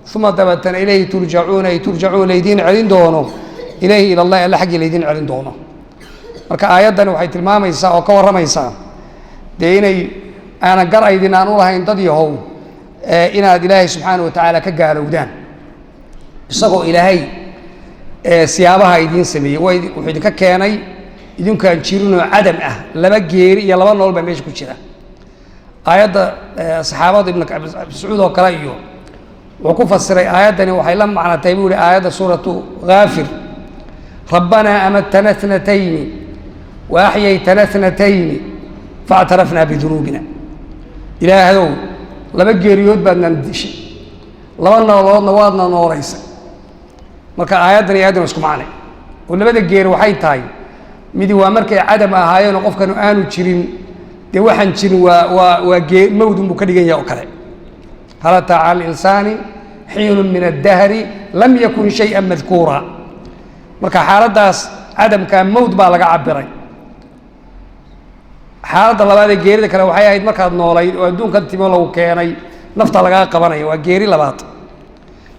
ثم دبتنا إليه ترجعون ليدين علين دونه إليه إلى الله إلا حق ليدين علين دونه marka aayadan waxay tilmaamaysaa oo ka waramaysaa deynay aan gaar idin aan u lahayn dad yahow inaad ilaahay subxaanahu wa ta'ala ka gaalowdaan isagoo ilaahay siyaabaha idin sameeyay wuxuu idinka keenay idinkaan jirinoo cadam ah laba geeri iyo laba nool baa meesha ku jira aayadda saxaabada ibn Mas'uud oo kale iyo wuxuu ku fasiray aayadani waxay la macnaatay buu aayadda suuratu Ghaafir rabbana amatna thnatayn wa ahyaytana thnatayn fa'tarafna bi dhunubina ilaahayow laba geeriyood baadna dishay laba nooloodna waadna noolaysa marka aayaddan isku macnay oo labada geeri waxay tahay midi waa markay cadam ahaayeen qofkan aanu jirin de waxan jirin waa mawd uu ka dhigan yahay oo kale hala ta'al insani hiin min ad-dahr lam yakun shay'an madhkura marka xaaladaas cadamka mawd baa laga cabiray xaalada labaad ee geerida kale waxay ahayd markaad noolayd oo adduunka timo lagu keenay nafta laga qabanayo waa geeri labaad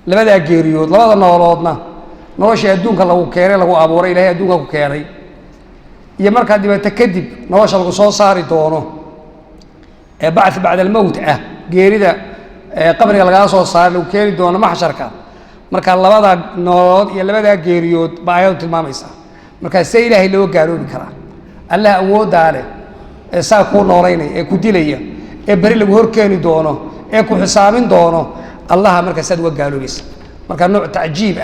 labada geeriyood labada nooloodna nolosha adduunka lagu keenay lagu abuuray ilaahay adduunka ku keenay iyo marka dibata kadib nolosha lagu soo saari doono bacth bacda al-mawt geerida qabriga laga soo saar lagu keeni doono maxsharka marka labada noolood iyo labada geeriyood baa ayadu tilmaamaysa marka say ilaahay loo gaaloobi karaa allah awoodaale saa ku nooleynay ku dilaya bari lagu hor keeni doono ku xisaabin doono allah marka sad uga gaaloobaysa marka nooc tajiib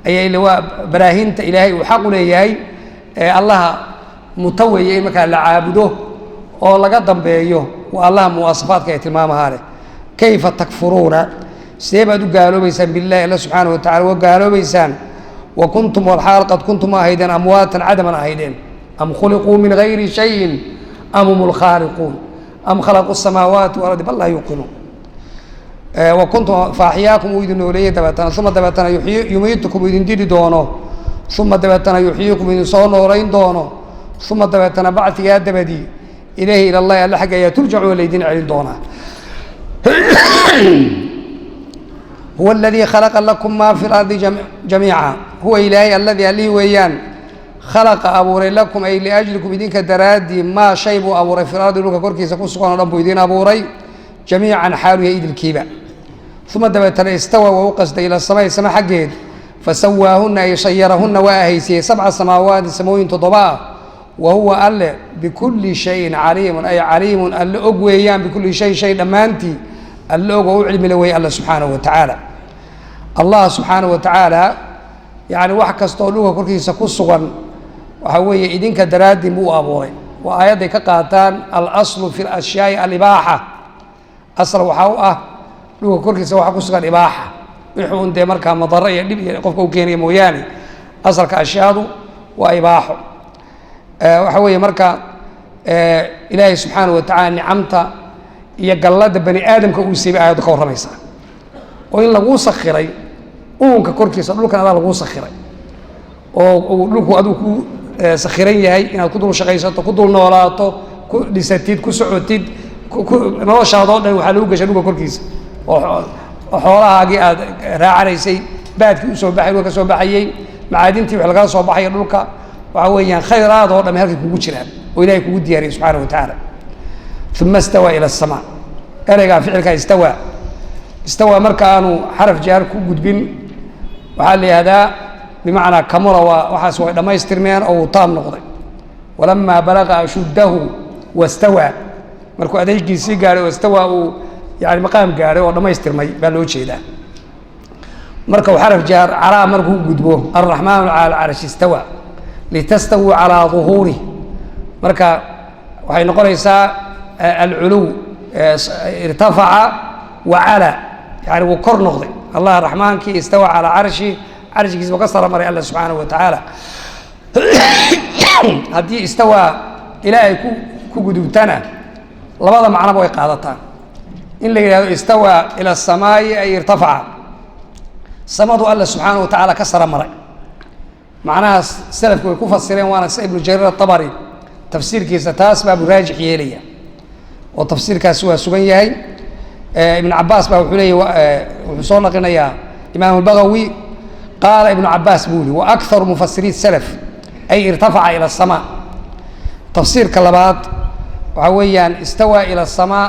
ayay ilaa baraahinta ilaahay uu xaq u leeyahay allah mutawayay marka la caabudo oo laga dambeeyo waa allah muwasafaadka ay tilmaamaha leh kayfa takfuruuna seebad u gaaloobaysan billahi allah subhanahu wa ta'ala wa gaaloobaysan wa kuntum wal hal qad kuntum ahaydan amwatan adaman ahaydan am khuliqu min ghayri shay'in am humul khaliqun am khalaqu as-samawati wal ardi bal la yuqinun wa kuntum fa'ahyakum idin noolay dabatana thumma dabatana yumeetukum idin didi doono thumma dabatana yuhyikum idin soo noolayn doono ثم دبتنا بعث يا دبدي إليه إلى الله ألا حق ترجعوا ليدين علين دونا هو الذي خلق لكم ما في الأرض جميعا هو إلهي الذي أليه ويان خلق أبوري لكم أي لأجلكم إذنك درادي ما شيبوا أبوري في الأرض لك كوركي سكون سكون ربو إذين أبوري جميعا حاله يأيد الكيبة ثم دبتنا استوى ووقصد إلى السماء السماء حقين فسواهن أي صيرهن وأهيسي 7 سماوات سموين تضباء وهو قال بكل شيء عليم أي عليم قال أقويان بكل شيء دمانتي قال أقوى علم لوي الله سبحانه وتعالى الله سبحانه وتعالى يعني واحد كستولوه كركي سكوسغن وهو إذنك درادي مو أبوري وآيات كقاتان الأصل في الأشياء الإباحة أصل وحاوة لوه كركي سوى كوسغن إباحة ويحون دي مركا مضرية قفكو كيني موياني أصل كأشياء وإباحة waxa weeye marka ilaahay subxaanahu watacaala nicamta iyo gallada bani aadamka uu siibay aayaddu ka warramaysaa oo in laguu sakhiray uunka korkiisa dhulkan adaa laguu sakhiray oo uu dhulku aduu ku sakhiran yahay inaad ku dul shaqaysato ku dul noolaato ku dhisatid ku socotid noloshaadoo dhan waxaa lagu gashay dhulka korkiisa oo xoolahaagii aad raacanaysay baadkii usoo baxay dhulka soo baxayey macaadintii wax lagala soo baxaya dhulka waxa weeyaan khayraad oo dhammi halkay kugu jiraan oo ilahay kugu diyaariyay subxaana wa tacaala uma istawaa ila asamaa ereygaa ficilkaa istawaa marka aanu xaraf jaar ku gudbin waxaa la yihahdaa bimacnaa kamula waxaas way dhammaystirmeen oo uu taam noqday walamaa balaqa ashuddahu wastawaa markuu adeegiisii gaadhay oo istawaa uu yani maqaam gaadhay oo dhammaystirmay baa loo jeedaa marka uu xaraf jaar calaa markuu gudbo alraxmaanu cala alcarshi istawa litastawuu calaa duhuurih marka waxay noqonaysaa alculuw irtafaca wa cala yani wuu kor noqday allah raxmaankii istawa calaa carshi carshigiis buu ka sara maray alla subxaanahu wa tacaala haddii istawaa ilaahay ku gudubtana labada macnoba way qaadataa in la yidhahdo istawaa ila asamaa'i ay irtafaca samadu alla subxaanahu wa tacaala ka sara maray macnahaas salafku way ku fasireen waana sida ibnu jariir atabari tafsiirkiisa taas baabu raajix yeelaya oo tafsiirkaasi waa sugan yahay ibn cabaas baa wuxuu leeyahy wuxuu soo naqlinayaa imaam albagawi qaala ibnu cabaas buu yihi wa akharu mufasiriin salaf ay irtafaca ila asamaa tafsiirka labaad waxaa weeyaan istawaa ila asamaa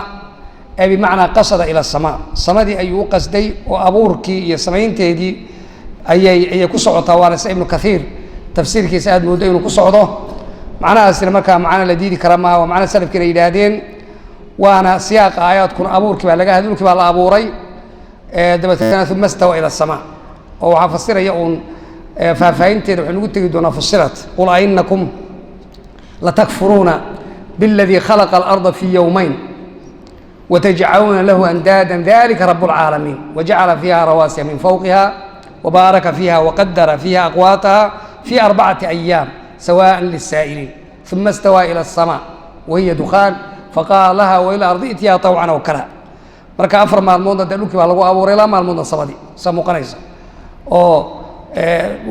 ee bimacnaa qasada ila asamaa samadii ayuu u qasday oo abuurkii iyo samaynteedii ayay ku socotaa waana sida ibnu kathiir tafsiirkiisa aad mooddo inuu ku socdo macnahaasina markaa macno la diidi kara maaha waa macna salafkiina yidhaahdeen waana siyaaqa aayaadkuna abuurkii baa laga hadlay dhulkii baa la abuuray dabeetana uma stawa ila asamaa oo waxaa fasiraya uun faahfaahinteeda waxay nagu tegi doonaa fusilat qul ainakum latakfuruuna biاladii khalaqa alarda fii yowmayn وتجعلون له أندادا ذلك رب العالمين وجعل فيها رواسي من فوقها وبارك فيها وقدر فيها أقواتها في 4 أيام سواء للسائلين ثم استوى إلى السماء وهي دخان فقال لها وإلى الأرض ائتيا طوعا وكرها marka 4 maalmood hadda dhulkii baa lagu abuuray ilaa maalmoodna sabadii saa muuqanaysa oo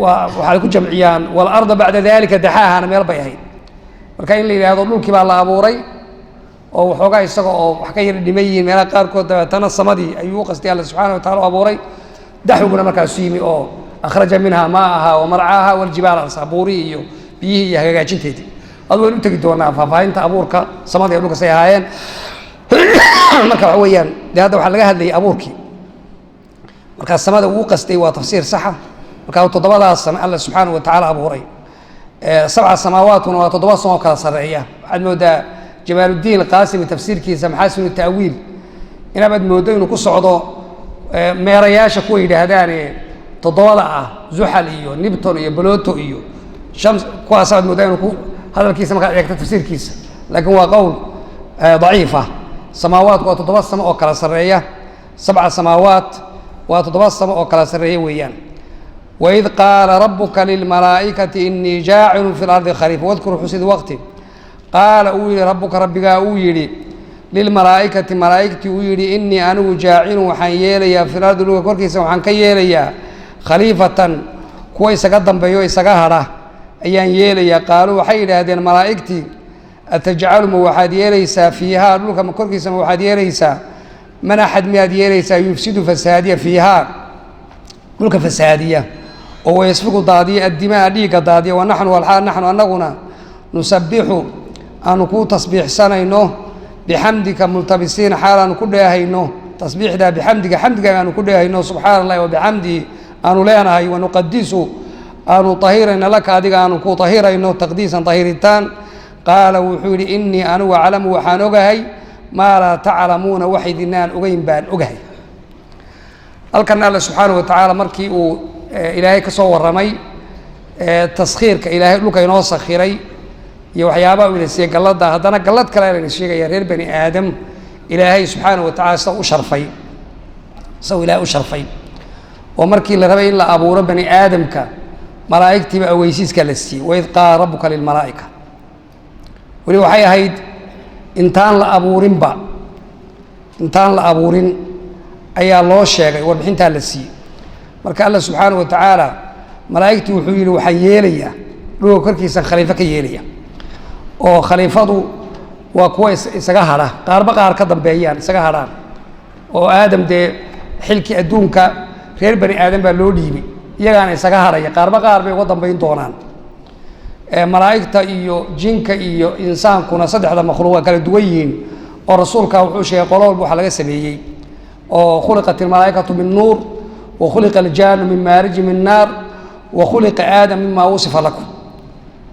waxay ku jamciyaan walarda bacda dalika daxaahana meel bay ahayd marka in la yidhaahdo dhulkii baa la abuuray oo waxoogaa isaga oo wax ka yar dhiman yihiin meelaha qaarkood dabeetana samadii ayuu u qastay alla subxana wa tacala u abuuray daxwiguna markaasu yimi oo akhraja minha maa'aha wa marcaaha waljibaala ansaabuurihii iyo biyihii iyo hagaajinteedii adu waynu u tegi doonaa faahfaahinta abuurka samadii dhulka say ahaayeen marka waxa weeyaan dee hadda waxaa laga hadlayay abuurkii markaa samada uu qastay waa tafsiir saxa markaa 7daas same alla subxaana wa tacaala abuuray 7 samaawaatuna waa 7 samo kala sarreeya waxaad moodaa jamaaludiin alqaasimi tafsiirkiisa maxaasinu ta'wiil inabaad mooddo inuu ku socdo meerayaasha kuwa yidhaahdaane 7 ah zuxal iyo nibton iyo boloto iyo shams kuwaasaad mooddaa inuu ku hadalkiisa markaad eegto tafsiirkiisa laakiin waa qowl daciif ah samaawaatku waa 7 samo oo kala sarreeya 7 samaawaat waa 7 samo oo kala sarreeya weeyaan waid qaala rabuka lilmalaa'ikati inii jaacilun fi lardi khaliifa wadkur xusid waqti qaala uu yihi rabbuka rabbigaa uu yidhi lilmalaa'ikati malaa'igtii uu yidhi inii anigu jaacilun waxaan yeelayaa fi lardi dhulka korkiisa waxaan ka yeelayaa khaliifatan kuwa isaga dambeeyo isaga hadha ayaan yeelayaa qaaluu waxay yidhaahdeen malaa'igtii atajcalu ma waxaad yeelaysaa fiihaa dhulka korkiisa ma waxaad yeelaysaa man axad miyaad yeelaysaa yufsidu fasaadiya fiihaa dhulka fasaadiya oo wayasfiku daadiya addimaa dhiigga daadiya wa naxnu walxaal naxnu annaguna nusabixu aanu ku tasbiixsanayno bixamdika multabisiina xaal aanu ku dheehayno tasbiixdaa bixamdiga xamdiga aanu ku dheehayno subxaana allahi wabixamdihi aanu leenahay wanuqadisu aanu tahirayno laka adiga aanu ku tahirayno taqdiisan tahiritaan qaala wuxuu yidhi inii anigu aclamu waxaan ogahay maa laa taclamuuna wax idinaan ogeyn baan ogahay halkan alla subxaana wa tacaala markii uu ilaahay ka soo warramay taskhiirka ilaahay dhulka inoo sakhiray iyo waxyaabaha uu ina siiyey gallada haddana gallad kale layna sheegaya reer bani aadam ilaahay subxaana wa tacala sida u sharfay isagoo ilaahay u sharfay oo markii la rabay in la abuuro bani aadamka malaa'igtiiba aweysiiska la siiyey waid qaala rabbuka lilmalaa'ika weli waxay ahayd intaan la abuurin ayaa loo sheegay warbixintaa la siiyey marka alla subxaanahu wa tacaala malaa'igtii wuxuu yidhi waxaan yeelayaa dhulka korkiisan khaliifo ka yeelaya oo khaliifadu waa kuwa isaga hadha qaarba qaar ka dambeeyaan isaga hadhaan oo aadam dee xilkii adduunka reer bani aadam baa loo dhiibay iyagaana isaga hadhaya qaarba qaar bay uga dambayn doonaan malaa'igta iyo jinka iyo insaankuna saddexda makhluuq waa kala duwan yihiin oo rasuulka wuxuu sheegay qolo walba waxa laga sameeyey oo khuliqat ilmalaa'ikatu min nuur wa khuliqa aljaanu min maariji min naar wa khuliqa aadam mima wusifa lakum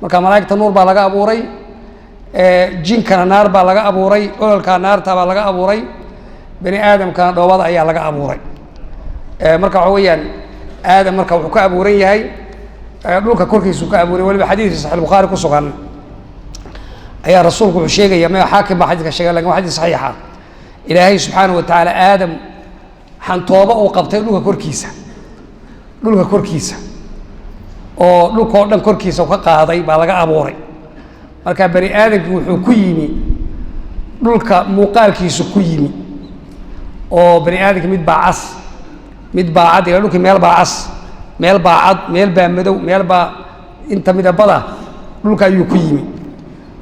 marka malaa'igta nuur baa laga abuuray jinkana naar baa laga abuuray ololkaa naarta baa laga abuuray bani aadamkana dhoobada ayaa laga abuuray marka waxa weeyaan aadam marka wuxuu ka abuuran yahay dhulka korkiisuu ka abuuray waliba xadiidkii saxiix bukhaari ku sugan ayaa rasuulku wuxuu sheegaya ma xaakim baa xadiidka sheegay lakin waa xadiis saxiixa ilaahay subxaanahu wa tacaala aadam xantooba uu qabtay dhulka korkiisa oo dhulkao dhan korkiisa ka qaaday baa laga abuuray marka bani aadamkii wuxuu ku yimi dhulka muuqaalkiisu ku yimi oo bani aadamki mid baa cas mid baa cad ila dhulkii meel baa cas meel baa cad meel baa madow meel baa inta midabada dhulka ayuu ku yimi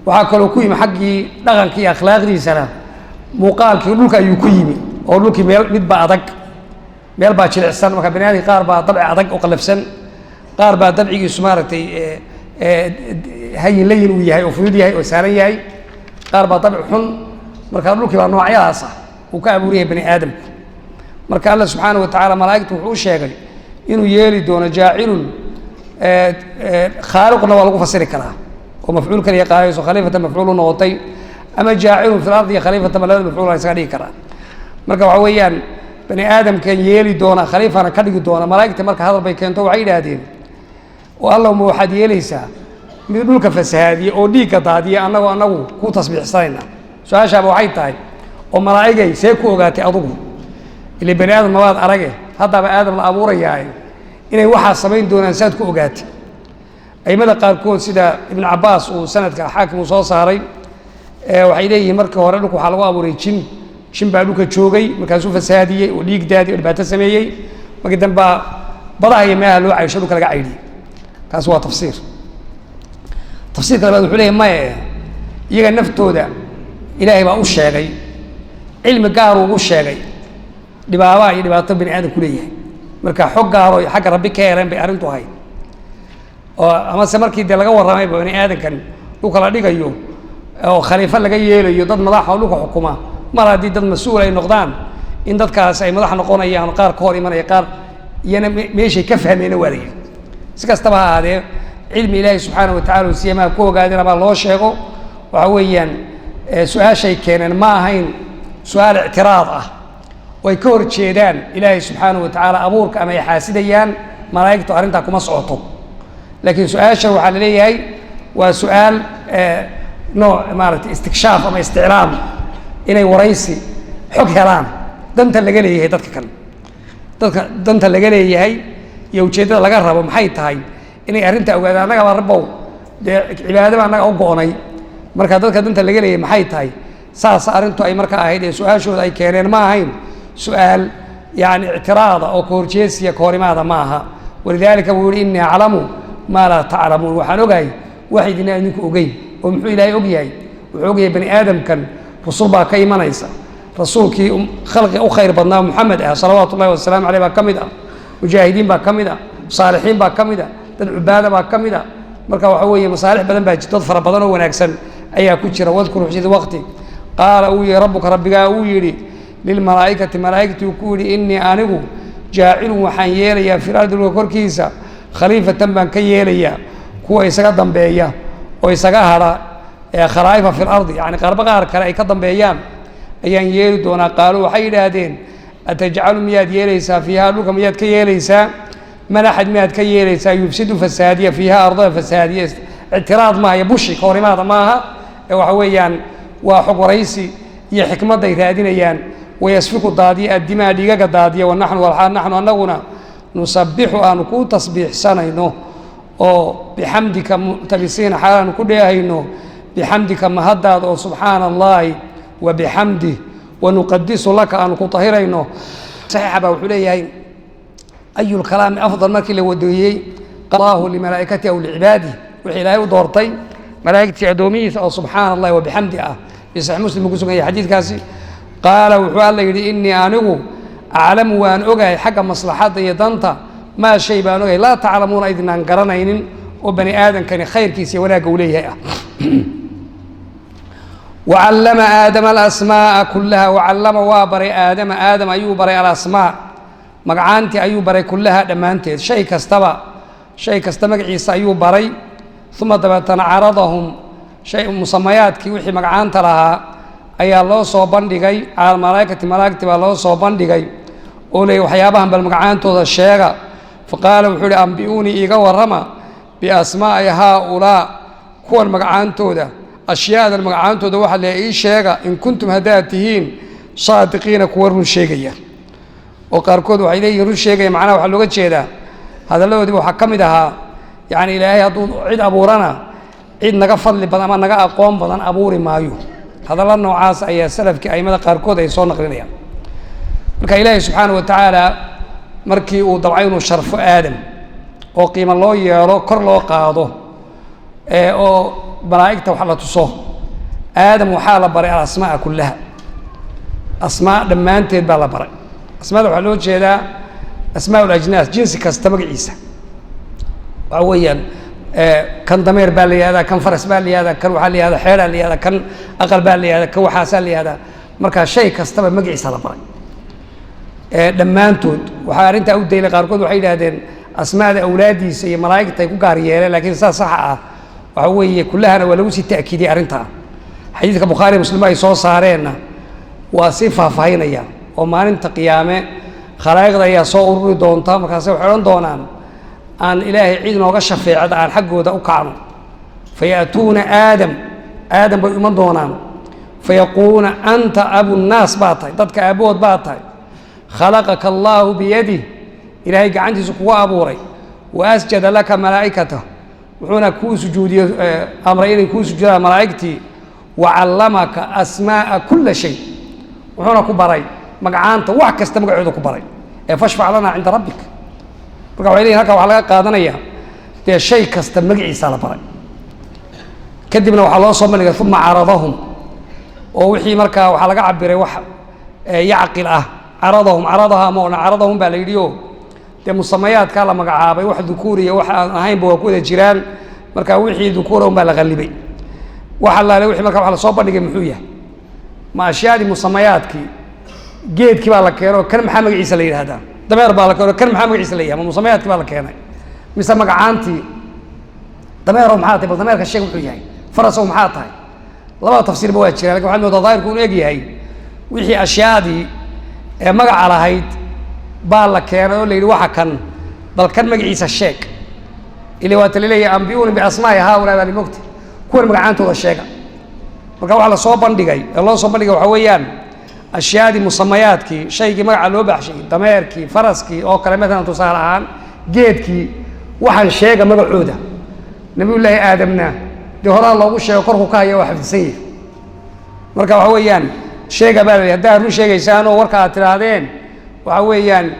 waxaa kaloo ku yimi xaggii dhaqanka iyo akhlaaqdiisana muuqaalkii dhulka ayuu ku yimi oo dhulkii mid baa adag meel baa jilicsan marka bani aadamki qaar baa dabci adag oo qallafsan qaar baa dabcigiisu maaragtay hayin layin uu yahay oo fudud yahay oo saaran yahay qaar baa dabci xun marka dhulkii baa noocyadaas ah uu ka abuur yahay bani aadamku marka alla subxaanahu wa tacaala malaa'igtu wuxuu u sheegay inuu yeeli doono jaacilun khaaliqna waa lagu fasiri karaa oo mafcuul kaliya qaadayso khaliifatan mafcuul u noqotay ama jaacilun fi lardi iyo khaliifatan labada mafcuul isaga dhigi karaa marka waxa weeyaan bani aadamkan yeeli doona khaliifana ka dhigi doona malaa'igta marka hadal bay keento waxay yidhaahdeen oo allahuma waxaad yeelaysaa mid dhulka fasahaadiye oo dhiigga daadiya anagu ku tasbiixsanayna su-aashaaba waxay tahay oo malaa'igay see ku ogaatay adugu ile bani aadam nabaad arage haddaba aadam la abuurayaaye inay waxaa samayn doonaan saad ku ogaatay aimada qaarkood sida ibnu cabaas uu sanadka xaakim uu soo saaray waxay leeyihiin markii hore dhulka waxaa lagu abuuray jin baa dhulka joogay markaasuu fasahaadiyey oo dhiig daadiyey oo dhibaato sameeyey markii dambaa badaha iyo meelaha loo caysho dhulka laga caydhiyey kaas waa tafsiirka labaad wuxuu leeyahy maya iyaga naftooda ilaahay baa u sheegay cilmi gaaruu ugu sheegay dhibaabaha iyo dhibaato bani aadam ku leeyahay marka xog gaaro xagga rabbi ka heleen bay arrintu ahayd oo amase markii dee laga warramayba bani aadamkan dhulka la dhigayo oo khaliifo laga yeelayo dad madaxa oo dhulka xukuma mar haddii dad mas-uul ay noqdaan in dadkaas ay madax noqonayaan qaar ka hor imanaya qaar iyana meeshay ka fahmeena waadaya si kastaba ha ahaadee cilmi ilaahi subxaanahu wa tacala siyamaha ku ogaadeen ama loo sheego waxa weeyaan su-aashay keeneen ma ahayn su-aal ictiraad ah oo ay ka hor jeedaan ilaahay subxaanahu wa tacaala abuurka ama ay xaasidayaan malaa'igtu arrintaa kuma socoto laakiin su-aashan waxaa la leeyahay waa su-aal nooc maaragtay istikshaaf ama isticlaam inay waraysi xog helaan danta laga leeyahay dadka danta laga leeyahay iyo ujeeddada laga rabo maxay tahay inay arrintaa ogaadaan annaga baa rabbow dee cibaadaba annaga u go-nay marka dadka danta laga leeyahay maxay tahay saas arrintu ay marka ahayd ee su-aashooda ay keeneen ma ahayn su-aal yani ictiraada oo kahorjeesiya kahorimaada ma aha walidaalika buu yihi innii aclamu maa laa taclamuun waxaan ogahay wax idina idinku ogeyn oo muxuu ilaahay og yahay wuxuu og yahay bani aadamkan rusul baa ka imanaysa rasuulkii khalqi u khayr badnaa muxamed ah salawaatu ullahi wasalaamu caleyh baa ka mid ah mujaahidiin baa ka mid ah saalixiin baa ka mid ah dad cubaada baa ka mid ah marka waxa weeye masaalix badan baa jirta dad fara badan oo wanaagsan ayaa ku jira wadkur xusida waqti qaala uu yihi rabbuka rabbigaa uu yidhi lilmalaa'ikati malaa'igtii uu ku yidhi innii anigu jaacilun waxaan yeelayaa fil ardi dhulka korkiisa khaliifatan baan ka yeelayaa kuwa isaga dambeeya oo isaga hadha khalaa'ifa fi lardi yani qaarba qaar kale ay ka dambeeyaan ayaan yeeli doonaa qaaluu waxay yidhaahdeen atajcalu miyaad yeelaysaa fiiha dhulka miyaad ka yeelaysaa man axad miyaad ka yeelaysaa yufsidu fasaadiya fiiha ardada fasaadiya ictiraad maaha iyo bushi kahorimaada maaha ee waxa weeyaan waa xog waraysi iyo xikmadday raadinayaan wayasfiku daadiya addimaa dhiigaga daadiya wanaxnu walxaal naxnu annaguna nusabixu aanu ku tasbiixsanayno oo bixamdika mu'tabisiina xaal aanu ku dheehayno بحمدك مهداد وسبحان الله وبحمده ونقدس لك أن كطهرينه صحيح أبو حليه أي الكلام أفضل ما كله ودويه الله لملائكته أو لعباده وحلاه دورتي ملائكة أدوميس أو سبحان الله وبحمده يصح مسلم يقول أي حديث كاسي قال وحال لي إني أنو أعلم وأن أجي حق مصلحات يدنتا ما شيء بأن أجي لا تعلمون إذن أنقرنين وبني آدم كان خير كيسي ولا قوليه وعلم آدم الأسماء كلها وعلم وابري آدم أيوبري الأسماء مقعانتي أيوبري كلها دمانتي شيء كستمع عيسى أيوبري ثم تبتنا عرضهم شيء مسميات كي وحي مقعانت لها أي الله صوبان ديغي على ملائكة الله صوبان ديغي أولي وحيابهم بالمقعانت هذا الشيء فقال وحولي أنبئوني إيغا ورما بأسماء هؤلاء كون مقعانت هذا أشياء المقعانت هذا واحد لأي شيء إن كنتم هداتهين صادقين كورون شيئا وقاركود وحيدي يرون شيئا معنا وحلوغة شيئا هذا اللي ودي وحكم دها يعني إلهي هدو عيد أبورنا عيد نقفل لبنا ما نقا أقوم بدن أبوري مايو هذا الله نوعاس أي سلف كي أي مدى قاركود أي صور نقرينيا مركا إلهي سبحانه وتعالى مركي وضبعين شرف آدم وقيم الله يالو كر الله قاضو أو ملائكته وحالة تصوه آدم وحالة بري الأسماء كلها أسماء لما أنت يتبع بري أسماء وحلوة جيدا أسماء الأجناس جنسي كاستمق عيسى وعويا كان ضمير بالي هذا كان فرس بالي هذا كان وحالي هذا حيرا لي هذا كان أقل بالي هذا كان وحاسا لي هذا مركا شيء كاستمق مقعيسى لبري لما أنت وحارنت أودي لقاركود وحيد هذين أسماء أولادي سي ملائكة يكون قارية لكن صح وهو كلها أنا ولو سي تأكيدي أرنتها حديث البخاري مسلم أي صوص صارينا وصفها فهينيا وما أنت قيامة خلايق ذا صور دونتا مكاسب حرون دونان أن إلهي عيدنا وقشف في عد عن حقه ذا أقعنا فيأتون آدم بإيمان دونان فيقولون أنت أبو الناس باطي ضدك أبوه باطي خلقك الله بيده إلهي عندي سقوى أبوري وأسجد لك ملائكته وحنا كون سجودي أمرين كون سجود ملائكتي وعلمك أسماء كل شيء وحنا كبري مقعانته وعكست مقعود كبري فاشفع لنا عند ربك رجعوا إليه هكا وحلا قادنا إياه ده شيء كاستمقع يسال بري كدبنا وحلا صمنا ثم عرضهم ووحي مركا وحلا عبري وح يعقل عرضها مونا عرضهم باليديو ده مسميات كلا مقعابي واحد ذكوري واحد هاين بوكودة جيران مركا وحي ذكورهم بالغلبي وحلا وحي مركا وحلا صوبنا جمحوية ما أشياء دي مسميات كي جيد كي بالكيرو كان محمد عيسى ليه هذا دمير بالكيرو كان محمد عيسى ليه ما مسميات كي بالكيرو مثل مقعانتي دميرهم حاطي دمير كالشيء محوية فرسهم حاطي لما تفسير بواجه لكن واحد متضاير يكون يجي هاي وحي أشياء دي مقع على هيد بالكيرو اللي واحد كان بل كان مقعيس الشيك اللي واتلي أنبئوني بأسماء هؤلاء الموت كون مقعانته الشيك مركا على صوبان دقي الله صوبان دقي وحويان أشياء دي مسمياتكي شيء مقع لو بحشي دميركي فرسكي أو كلمات تصار عن جيدكي وحن شيء مقعودة نبي الله آدمنا دي هلا الله وش يقرأه كايا واحد سيف مركا وحويان شيء قبل يدار مش شيء يسانو وركا ترادين وحويان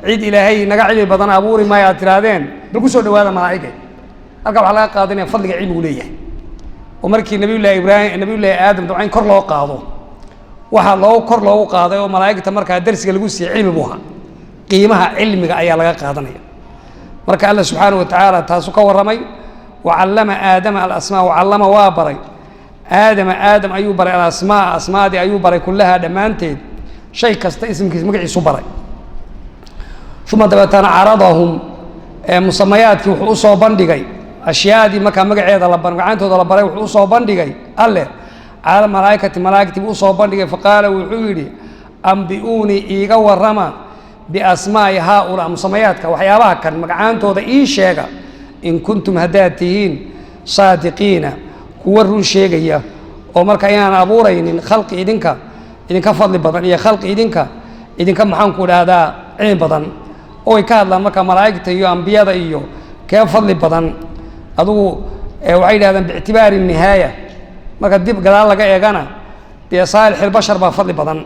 عيد إلهي نقعد بدن أبوري ما يترادين بالقصود هذا ملائكة أركب على قادين فضل علم وليه ومركي نبي الله إبراهيم نبي الله آدم دعين كر له قاضو وحال له كر له قاضي وملائكة مركا درس الجوسي علم بوها قيمها علم أي لقى قاضنية مركا الله سبحانه وتعالى تاسك ورمي وعلم آدم الأسماء وعلم وابري آدم أيوب بري الأسماء دي أيوب بري كلها دمانتين شيء كست اسم كيس مقعي صبري ثم دبتنا عرضهم مسميات وحوصوا بندقي أشياء دي مكان مقعيد الله بنقعنته الله بري وحوصوا بندقي الله على ملائكة وحوصوا بندقي فقال وحولي أنبئوني إيقا والرما بأسماء هؤلاء مسمياتك وحيابها كان مقعنته ذا إيه شيء إن كنتم هداتين صادقين كورون شيء ومركا يانا أبورين خلق إذنك فضل بدن يا خلق إذنك محن كل هذا عين بدن أو يكاد لما كان ملائكة يو أنبياء كيف فضل بدن أدو وعيد هذا باعتبار النهاية marka dib gadaal laga eegana dee saalix albashar baa fadli badan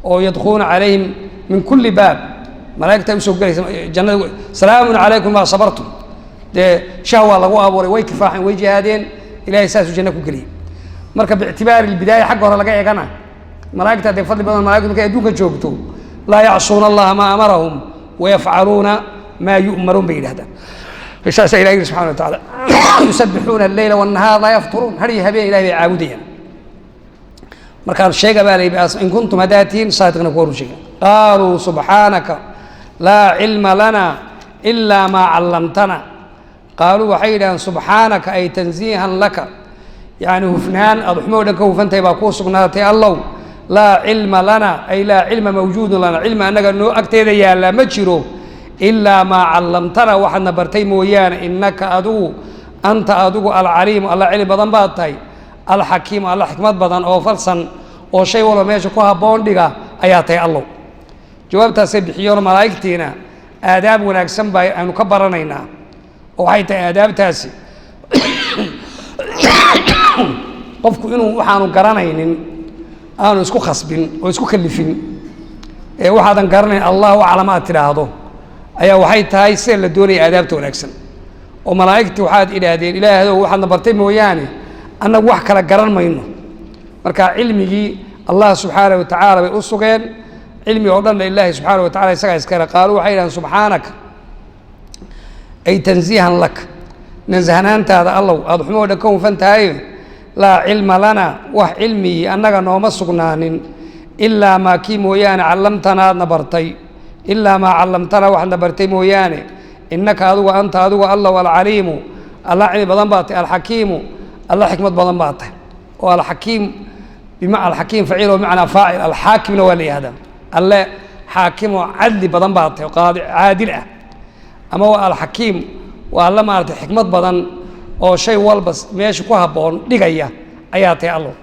oo yadkhuluuna calayhim min kulli baab malaa'igta usoo gelaysa jannada salaamun calaykum maa sabartum dee shahwa lagu abuuray way kifaaxeen way jihaadeen ilaahay saasuu janno ku geliyey marka biictibaari lbidaaya xagga hore laga eegana malaa'igta dee fadli badan malaa'igtu markay adduunka joogto laa yacsuuna allaha maa amarahum wayafcaluuna maa yu'maruun bay yidhahdaan saasaa ilahi yidhi subxana wa tacaala yusabbixuuna alleyla wannahaar laa yafturuun har iyo habeen ilahay bay caabudayaan markaan sheega baa layidhi in kuntum haddaad tihiin saadiqna ku horu sheega qaaluu subxaanaka laa cilma lana ilaa maa callamtana qaaluu waxay yidhahdeen subxaanaka ay tansiihan laka yacni hufnaan aada xumoo dhan ka hufantahay baa kuu sugnaatay allow laa cilma lana ay laa cilma mawjuudun lana cilmi annaga noo agteeda yaallaa ma jiro ilaa maa callamtana waxaadna bartay mooyaane innaka adigu anta adigu alcaliimu alla cilmi badan baad tahay alxakiimu alla xikmad badan oo falsan oo shay walba meesha ku habboon dhiga ayaa tahay allow jawaabtaasay bixiyoon malaa'igtiina aadaab wanaagsan baa aynu ka baranaynaa oo waxay tahay aadaabtaasi qofku inuu waxaanu garanaynin aanu isku khasbin oo isku kalifin ee waxaadan garanayn allahu aclam aad tidhaahdo ayaa waxay tahay sida la doonaya aadaabta wanaagsan oo malaa'igtii waxaad idhaahdeen ilaahdow waxaadna bartay mooyaane annagu wax kala garan mayno marka cilmigii allah subxaanahu wa tacaala bay u sugeen cilmi oo dhanna ilaahi subxaanahu wa tacala isagaa iskale qaaluu waxay yidhahdeen subxaanaka ay tansiihan lak nansahnaantaada allow aada xumoo dhan ka hufan tahay laa cilma lana wax cilmigii annaga nooma sugnaanin ilaa maa kii mooyaane callamtana aadna bartay ilaa maa callamtana waxaadna bartay mooyaane innaka adigu anta adigu allow alcaliimu alla cilmi badan baa tahay alxakiimu alla xikmad badan baa tahay oo alxakiim alxakiim faciil oo bimacnaa faacil alxaakimna waa la yihahdaa alle xaakim oo cadli badan baa tahay qaadi caadil ah ama waa alxakiim waa alla maaragtay xikmad badan oo shay walba meesha ku habboon dhigaya ayaa tahay allow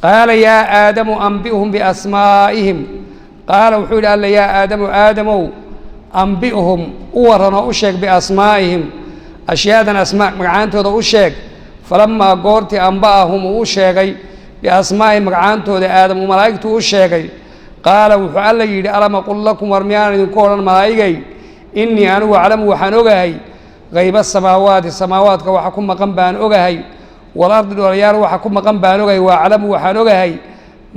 qaala yaa aadamu anbi'hum biasmaa'ihim qaala wuxuu yidhi alle yaa aadamu aadamow anbi'hum u warran oo u sheeg biasmaa'ihim ashyaadan asmaa magacaantooda u sheeg falamaa goortii anba'ahum uu u sheegay biasmaa'ihim magacaantooda aadam uu malaa'igtu u sheegay qaala wuxuu alla yidhi alam aqul lakum war miyaan idinku odhan malaa'igay innii anigu aclamu waxaan ogahay hayba samaawaati samaawaadka waxa ku maqan baan ogahay walardi dholayaal waxa ku maqan baan ogahay wa aclamu waxaan ogahay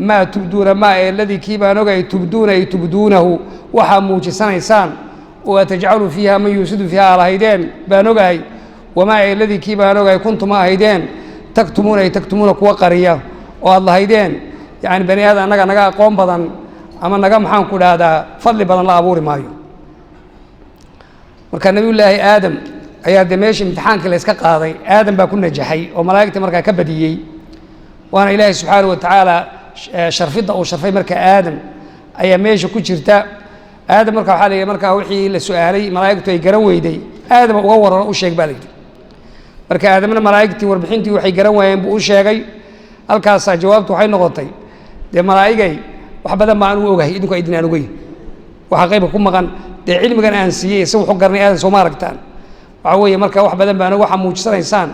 maa tubduuna maa ee ladii kii baan ogahay tubduuna ay tubduunahu waxaa muujisanaysaan oo atajcalu fiiha man yuusidu fiiha alahaydeen baan ogahay wamaa ee ladii kii baan ogahay kuntuma ahaydeen taktumuuna ay taktumuuna kuwa qariya oo aad lahaydeen yacni bani aadam annaga naga aqoon badan ama naga maxaan ku dhahdaa fadli badan la abuuri maayo marka nabiyullaahi aadam ayaa dee meesha imtixaankii la yska qaaday aadam baa ku najaxay oo malaa'igta markaa ka badiyey waana ilaahay subxaanahu wa tacaala sharfidda uu sharfay marka aadam ayaa meesha ku jirta aadam marka waxaa la yidhi markaa wixii la su-aalay malaa'igtu ay garan weyday aadama uga warrano u sheeg baa la yidhi marka aadamna malaa'igtii warbixintii waxay garan waayeen buu u sheegay halkaasaa jawaabtu waxay noqotay dee malaa'igay wax badan baa anugu ogahay idinku idin aan ogeyn waxa qaybka ku maqan dee cilmigan aan siiyey si wuxu garanay aadan sooma aragtaan waxaa weeye marka wax badan baan waxaa muujisanaysaan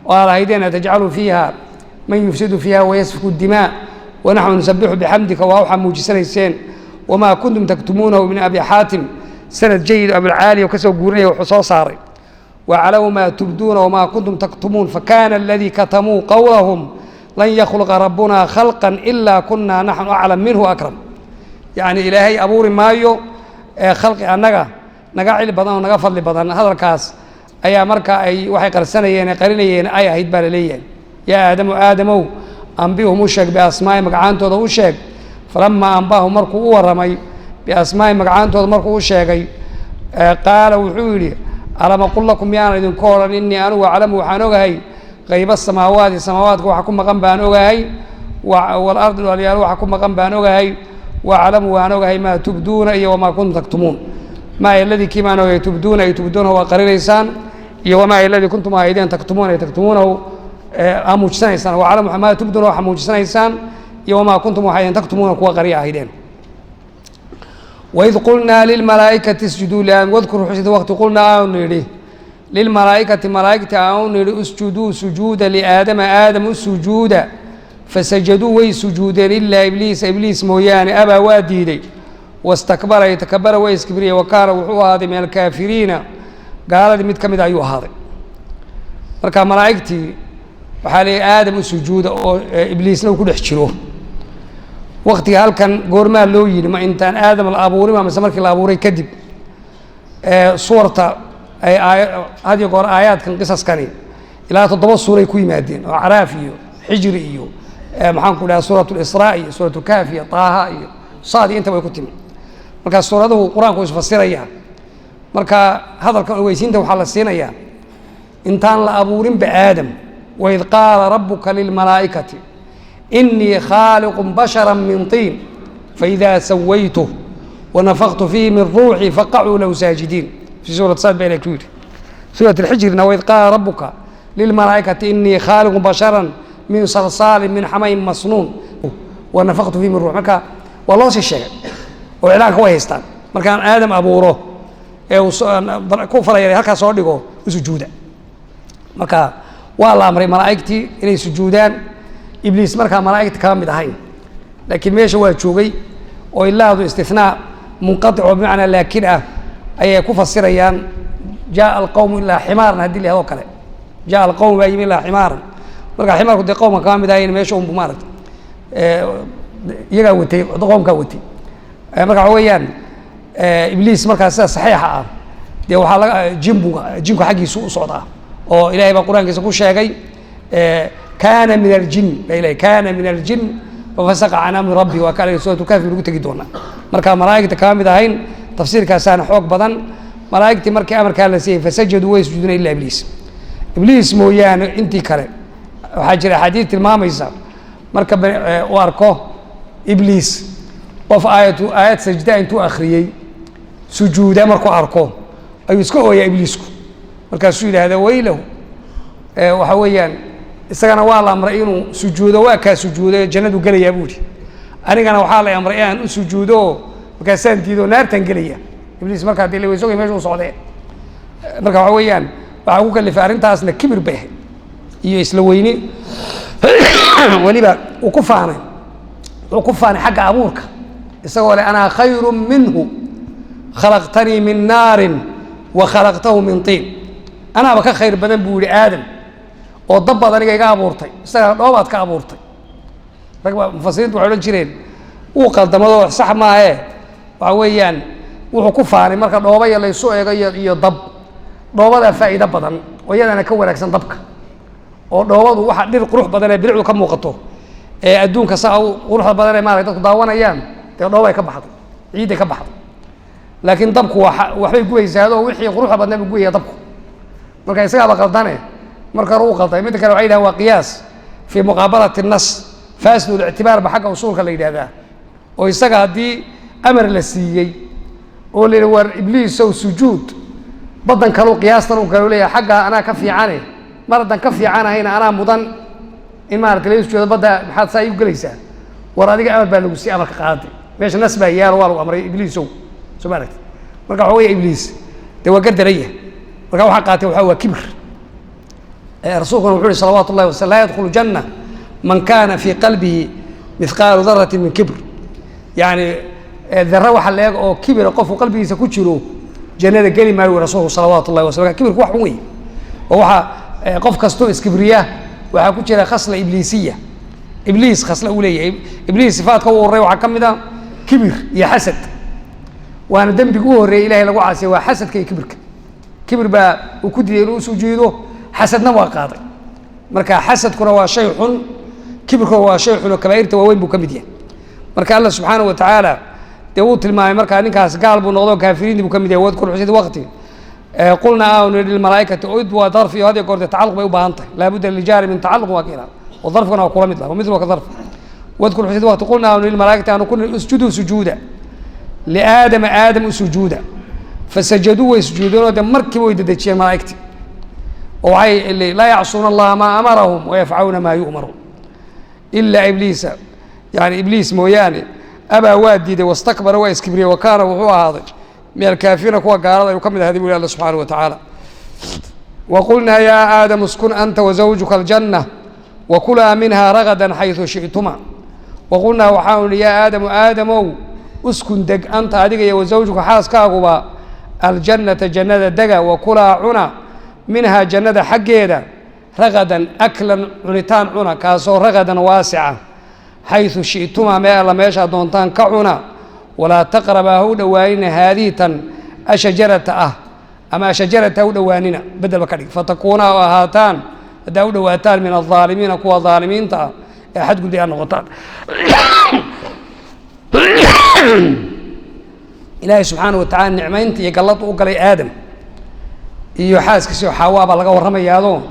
oo aad lahaydeen atajcalu fiiha man yufsidu fiiha wayasfiku dimaa wanaxnu nusabixu bixamdika waa waxaa muujisanayseen wamaa kuntum taktumuunahu min abi xaatim sanad jayid abulcaaliya ka soo guurinaya wuxuu soo saaray wacalamu maa tubduuna wamaa kuntum taktumuun fakana aladii katamuu qowlahum lan yakhluqa rabbuna khalqan ilaa kunaa naxnu aclam minhu akram yacni ilaahay abuuri maayo ee khalqi annaga naga cili badan oo naga fadli badan hadalkaas ayaa marka ay waxay qarsanayeen ee qarinayeen ay ahayd baa la leeyahay yaa aadamu aadamow anbihum u sheeg biasmaa'i magacaantooda u sheeg falamaa anbahum markuu u warramay biasmaa'i magacaantooda markuu u sheegay qaala wuxuu yidhi alam aqul lakum miyaanan idinku odhan innii anugu aclamu waxaan ogahay qayba samaawaati samaawaadka waxa ku maqan baan ogahay walardi dhaliyaal waxa ku maqan baan ogahay waaclamu waan ogahay maa tubduuna iyo wamaa kuntum taktumuun maa aladii kii baan ogahay tubduuna ay tubduunahu waa qarinaysaan iyo wamaa aladii kuntum ahaydeen taktumuuna ay taktumuunahu aa muujisanaysaan waaclamu maa tubduuna waxa muujisanaysaan iyo wamaa kuntum waxaydeen taktumuuna kuwa qariya ahaydeen waid qulnaa lilmalaa'ikati isjuduu liaadam wadkur xusid waqti qulnaa aanu nidhi للملائكة ملائكة أون اسجدوا سجودا لآدم آدم السجود فسجدوا ويسجودا إلا إبليس موياني أبا واديدي واستكبر يتكبر ويسكبري وكان وحوه هذا من الكافرين قال لي متكمد أيها هذا marka malaa'igtii waxa leeyahay aadam u sujuuda oo ibliisna ku dhex jiro waqtiga halkan goorma loo yiri ma intaan aadam la abuuray ma markii la abuuray kadib suurta ay hadi goor aayaadkan qisaskani ilaa 7 suuray ku yimaadeen oo Araaf iyo Hijr iyo maxaan ku dhahay suuratul Israa iyo suuratul Kaaf iyo Taaha iyo Saad inta way ku timi marka suuraduhu quraanku is fasiraya marka hadalkan weysiinta waxa la siinayaa intaan la abuurin بآدم وإذ قال ربك للملائكة إني خالق بشرا من طين فإذا سويته ونفخت فيه من روحي فقعوا له ساجدين في سورة صاد بين كبير سورة الحجر وإذ قال ربك للملائكة إني خالق بشرا من صلصال من حمإ مسنون ونفخت فيه من روحي مكا والله الشيء وعلاك هو يستان مكان آدم أبوره كفر يلي هكا صدقه وسجوده marka waa la amray malaa'igtii inay sujuudaan ibliis marka malaa'igta ka mid ahayn laakiin meesha waa joogay oo ilaahdu istifnaa munqati' oo macna laakiin ay ku fasirayaan jaa alqawm illa himaran hadii leeyahay kale jaa alqawm ba yimi illa himaran marka himarku de qawm ka mid ahayn meesha uu maaragtay iyaga watay qawmka watay marka weeyaan ibliis marka saxiixa ah de waxa laga jinku xaqiisu u socdaa oo ilaahay baa quraankiisa ku sheegay kaana min aljin ilaahay kaana min aljin fafasaqa an amri rabbi wa kala suratul kahf lagu tagi doona marka malaa'igta ka mid ahayn tafsiirkaasana xoog badan malaa'igtii markii amarka la siiyay fasajadu way sujuudeen illa ibliis mooyaane intii kale waxa jira xadiis tilmaamaysa marka uu arko ibliis qof aayad sajda intuu akhriyay sujuuda markuu arko ayuu iska ooyaa ibliisku markaasuu yidhaahda weylahu waxa weeyaan isagana waa la amray inuu sujuudo waa kaa sujuuday jannadu gelayaa buu yidhi anigana waxaa la amray aan u sujuudo markaasaan diido naartan gelaya ibliis markaa dee leweysogay meesha u socdeen marka waxa weeyaan waxaa ku kalifay arrintaasna kibir bay ahayd iyo isla weyni weliba uu ku faanay xagga abuurka isagoo leh anaa khayrun minhu khalaqtanii min naarin wa khalaqtahu min tiin أنا بك خير بدن بوري آدم وضب هذا نيجي أبورتي استنى دوبات كأبورتي ركب مفسرين وعلون جيرين وقال دمضوا صح ما هي وعويان وحكوفة يعني مركب دوبا يلا يسوع يضب دوبا فائدة بدن ويانا أنا كون أحسن ضبك ودوبا واحد دير قروح بدن بيلعبوا كم وقته أدون كساو قروح بدن ما رأيت ضاونا أيام دوبا يكبحط عيد يكبحط لكن ضبك وحبي جوي زاد وحي قروح بدن بجوي ضبك marka isaga qaldane marka uu qalday mid kale waxay waa qiyaas fi muqabalat an-nas fasdu al-i'tibar ba xagga usulka la yiraahdaa oo isaga hadii amar la siiyay oo leeyahay war ibliis oo sujuud badan kale qiyaastan uu kale leeyahay xagga ana ka fiicane maradan ka fiicanayna ana mudan in ma aragtay sujuud bada maxaad say u galaysaa war adiga amar baa lagu siiyay amarka qaaday meesha nas baa yaar waa lagu amray ibliis oo soo maaragtay marka waxa weeye ibliis de waa gardaraya marka waxa qaatay waxa waa kibir rasuulkuna wuxuu salawaatu Allahi wa sallam yadkhulu janna man kana fi qalbihi mithqalu dharratin min kibr yani dharra waxa leeg oo kibir qofku qalbigiisa ku jiro jannada gali maayo rasuulku salawaatu Allahi wa sallam kibirku wax weey oo waxa qof kasto iskibriya waxa ku jira khasla ibliisiya ibliis khasla uu leeyahay ibliis sifaadka uu horeey waxa kamid ah kibir iyo xasad waana dambiga uu horeey ilaahay lagu caasiyay waa xasadka iyo kibirka كبر با وكدي إنه سجيده حسدنا وقاضي مركا حسد كنا وشيء حن كبر كنا وشيء حن وكبائر توين بكمدية مركا الله سبحانه وتعالى توت الماء مركا نكاس قلب ونغضوا كافرين بكمدية واذكر حسد وقتي قلنا للملائكة أد وظرف هذه قرد تعلق بيوبانته لابد للجار من تعلق وكذا والظرف كنا وقول مثله ومثله كظرف واذكر حسد وقت قلنا للملائكة أن كنا اسجدوا سجودا لآدم سجودا فسجدوا ويسجدون ودم مركبوا ويددتشي ملائكتي وعي اللي لا يعصون الله ما أمرهم ويفعلون ما يؤمرون إلا إبليس يعني إبليس موياني أبا وادي واستكبر ويسكبري وكان وهو هذا من الكافرين كوا قال يكمل هذه الله سبحانه وتعالى وقلنا يا آدم اسكن أنت وزوجك الجنة وكلا منها رغدا حيث شئتما وقلنا وحاول يا آدم اسكن دق أنت أدق وزوجك حاسكاغبا الجنة جنة دقا وكلا عنا منها جنة حقيدا رغدا أكلا عنتان عنا كاسو رغدا واسعة حيث شئتما ما الله ميشا دونتان كعنا ولا تقربا هو دوانين هذه الشجرة أما شجرة هو دوانين بدل بكري فتكونا وهاتان دواتان من الظالمين كوا ظالمين تا أحد قد ينغطان إلهي سبحانه وتعالى نعمين يقلط وقلي آدم إيو حاس كسي حواء بلغا ورمي يادون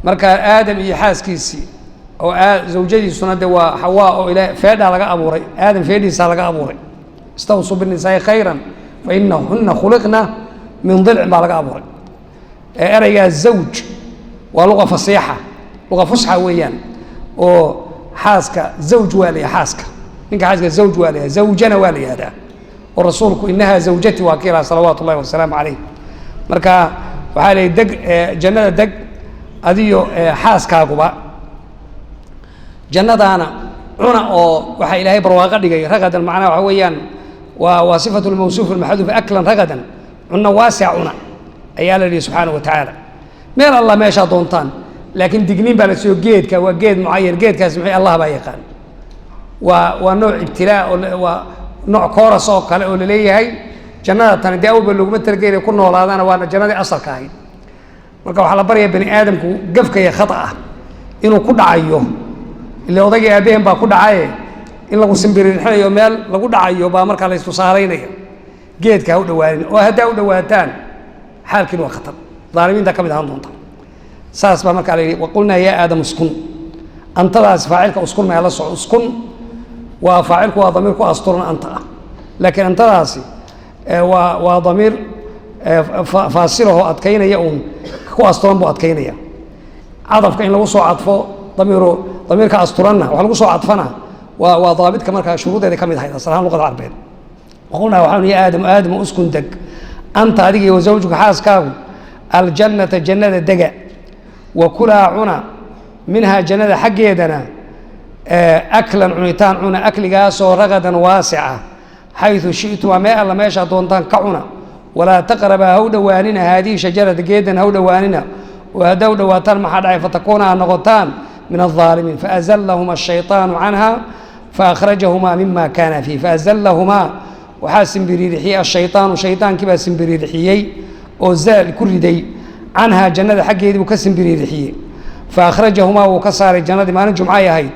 مركا آدم إيو حاس كسي أو زوجتي سنة وحواء أو إلهي فيدا لغا أبوري آدم فيدي سالغا أبوري استوصوا بالنساء خيرا فإنهن خلقنا من ضلع بلغا أبوري أريا الزوج ولغة فصيحة لغة فصحى ويان وحاسك زوج والي حاسك إنك حاسك زوج والي زوجنا والي هذا ورسولك إنها زوجتي وكيلها صلوات الله والسلام عليه مركا وحالي دق جنة دق أديو حاسك أقوبا جنة أنا عنا وحي إلهي برواقع دقي رغدا المعنى وحويان وصفة الموصوف المحذوف أكلا رغدا عنا واسع عنا أيال الله سبحانه وتعالى مين الله ما يشاء دونتان لكن دقنين بالسيو جيد وجيد معين جيد كاسمحي الله بايقان ونوع ابتلاء ونوع كورس أو كلا ولا ليه هاي جنة تاني دي أول بلوغ متر جيد يكون ولا هذا وانا جنة دي أصل كاهي مركب على بريه بني آدم قفك يا خطأ إنه كل عيوه اللي وضعي أبيهم با كل عيه إن لو سنبرين حنا يوميل لو كل عيوه با مركب على استصارين جيد كهود دوارين وهدا ودواتان حال كل وخطر ظالمين ده كم ده عندهم ساس بمرك عليه وقلنا يا آدم اسكن أنت راس فاعلك اسكن ما يلا اسكن وفاعلك وضميرك أسطرنا أنت لكن أنت راسي وضمير فاصله أتكينا يوم كو أسطرنا بو أتكينا يا عطف كإن لو صو عطفه ضميرك أسطرنا وحلو صو عطفنا وضابط كمرك شروط هذه كم ده صراحة اللغة العربية وقلنا وحاول يا آدم اسكن دق أنت هذه وزوجك حاسكاو الجنة جنة دقا وكلا عنا منها جنة حق يدنا أكلا عنيتان عنا أكل قاسو رغدا واسعة حيث شئت وما الله ما يشاء دونتان كعنا ولا تقرب هودواننا هذه شجرة جيدا هودواننا وهدودواتان محدعي فتكونا نغطان من الظالمين فأزلهما الشيطان عنها فأخرجهما مما كان فيه فأزلهما وحاسم بريرحي الشيطان كبا سم بريرحيي وزال كل دي عنها جنة حق يدي وكسم بريرحيي فأخرجهما وكسر الجنة ما نجم عيا هيد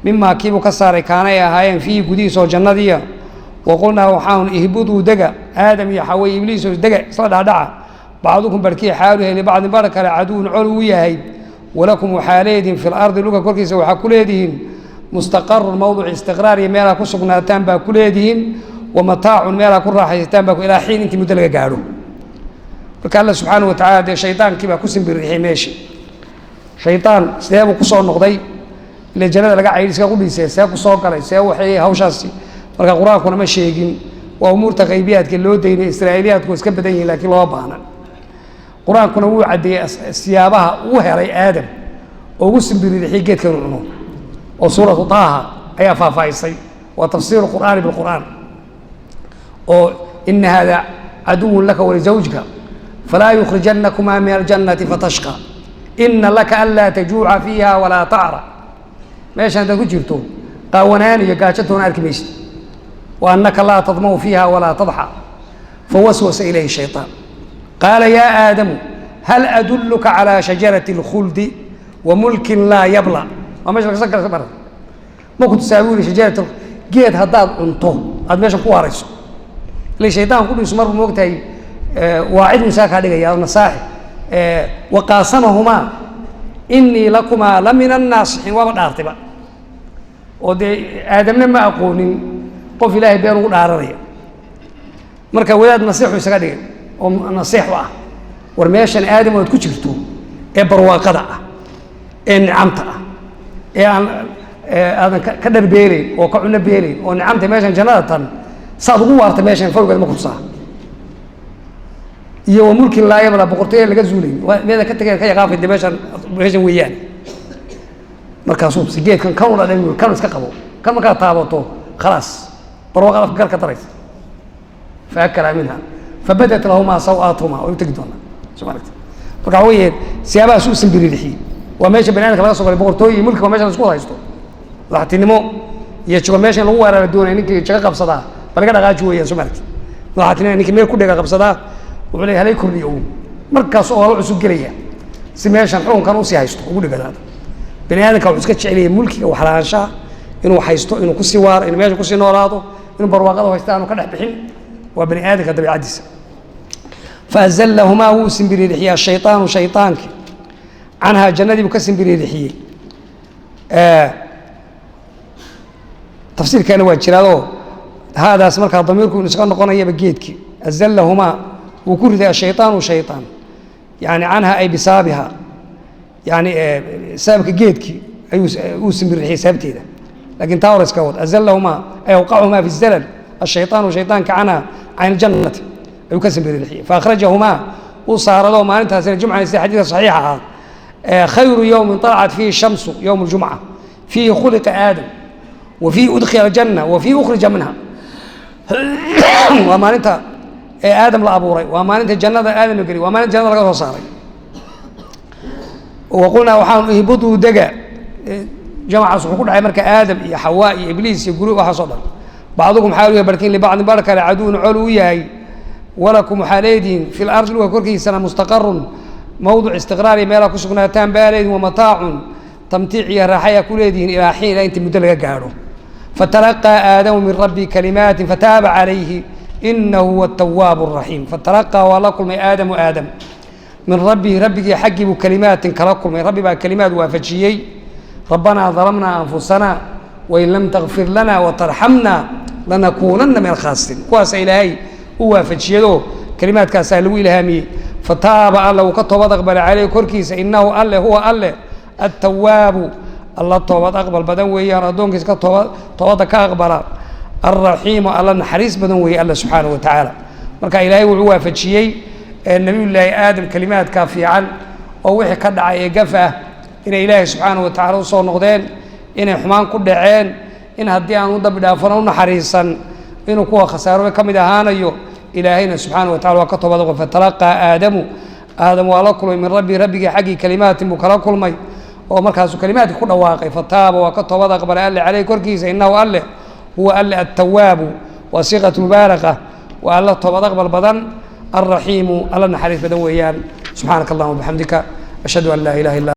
مما كيبو كسر كان يا هاين فيه قديس وجنة دي وقلنا وحاون اهبطوا دقا آدم يا حوي إبليس دقا صدع دعا بعضكم بركي حاله لبعض بركة عدو علوية هيد ولكم وحاليد في الأرض لوكا كوركيس وحكوليدهن مستقر موضوع استقرار يميلا كسقنا تنبا كوليدهن ومتاع ميلا كل راح يتنبك إلى حين أنت مدلقة قالوا فكان الله سبحانه وتعالى ده شيطان كيف كسم بالريح ماشي شيطان سيابو كسر نقضي اللي جنة لقى عيل سيقول سيابو صاقل سيابو حي هوشاسي مركا قراء كنا ماشي يجين وأمور تغيبيات كله دين إسرائيليات كوس كبدين لكن الله بعنا قراء كنا وعد سيابها وهري آدم وقسم بالريح جيت كانوا عنه وسورة طه أي فافايسي وتفسير القرآن بالقرآن إن هذا عدو لك ولزوجك فلا يخرجنكما من الجنة فتشقى إن لك ألا تجوع فيها ولا تعرى ماشي أنت كجبتو قاونان يقاشتون أركبيش وأنك لا تضمو فيها ولا تضحى فوسوس إليه الشيطان قال يا آدم هل أدلك على شجرة الخلد وملك لا يبلى وماش لك سكر سبر ممكن تساوي شجرة جيت هداد أنتو هذا ماشي كوارث للشيطان كل يسمر بموقتها واعد مساك هذه يا نصاحي وقاسمهما إني لكما لمن الناصحين وما أرتبا ودي آدم لما أقول قف إلهي بينه دارريا مركا ولاد نصيح وسكادي ونصيح واه ورميشان آدم وتكشفتو برواقدا نعمتا هذا كدر بيلي وكعنا بيلي ونعمت ماشان جنة صادقوا وارت ماشان فوق المقصة iyo mulki laa yabla boqortooyo laga zuulay meeda ka tagay ka yaqaan fid meeshan weeyaan markaasuu sigeedkan kan wada dhan kan iska qabo kan marka taabato خلاص بروا قال قال كتريس فاكل منها فبدت لهما سوءاتهما ويتقدون سبحانك فقعويه سيابا سوء سنبريدخي وماشي بنان كلا سو بقرتوي ملك وماشي اسكو هايستو لحتنمو يجو ماشي لو وara doonay ninkii jaga qabsada balaga dhaqaaji weeyaan Soomaaliya waxaadina ninkii meel ku dhaga qabsada wuxuu leeyahay halay kordhiyo markaas oo cusub galaya si meeshan xukunkan uu si haysto ugu dhigada banaanka wuxuu iska jecel mulkiga wax laansha inuu haysto inuu ku sii waaro inuu meesha ku sii noolaado inuu barwaaqada haystaan ka dhex bixin waa banaanka dabiicadiisa فأزلهما هو سنبريدحيا الشيطان شيطانك عنها جنة بكسن بريدحيا تفسير كان واجرادو هذا اسمك ضميركم نسقن قنيه بجيدك أزلهما وكرد الشيطان وشيطان يعني عنها أي بسابها يعني سابك جيدك أي سنبريدحيا سابتي ده لكن تاورس كود أزلهما أي وقعهما في الزلل الشيطان وشيطان كعنها عن الجنة يكسب بالريح فأخرجهما وصار له ما انتهى سنة الجمعة حديث صحيحة خير يوم طلعت فيه الشمس يوم الجمعة فيه خلق آدم وفيه أدخل الجنة وفيه أخرج منها وما انتهى آدم لأبوري وما انتهى الجنة آدم يقري وما انتهى الجنة لقد صاري وقلنا وحاول اهبطوا دقا جماعة صحوكول عمرك آدم يا حواء يا إبليس يقولوا وحصدا بعضكم حاولوا يبركين لبعض بركة لعدون علوية ولكم حاليدين في الأرض وكركي سنة مستقر موضوع استقراري ما لكم سكناتان بالين ومتاع تمتيع راحية كل دين إلى حين لا أنت مدلقة قالوا فتلقى آدم من ربي كلمات فتاب عليه إنه هو التواب الرحيم فتلقى ولكم آدم من ربي حقب كلمات كلكم من ربي كلمات وافجيي ربنا ظلمنا أنفسنا وإن لم تغفر لنا وترحمنا لنكونن من الخاسرين كواس إلهي هو فجيدو كلمات كاسالو إلهامي فتاب الله وكتب أقبل عليه كركيس إنه الله هو الله التواب الله توبة أقبل بدوي يا ردون كيس توبة كأقبل الرحيم الله نحريس بدوي الله سبحانه وتعالى مركا إلهي وهو فجيي النبي الله آدم كلمات كافية عن أو وحي كدع يقفه إن إلهي سبحانه وتعالى وصول نقدين إن حمان كل عين إن هديان وضب دافرون حريصا إنه كوا خسارة كم دهانيو إلهينا سبحانه وتعالى وكتب هذا فتلقى آدم ولكل من ربي حقي كلمات مكركل مي ومركز كلمات كل واقع فتاب وكتب هذا قبل الله عليه كركيس إنه الله هو الله التواب وصيغة مباركة والله توبة قبل بدن الرحيم الله نحرث بدويان سبحانك اللهم وبحمدك أشهد أن لا إله إلا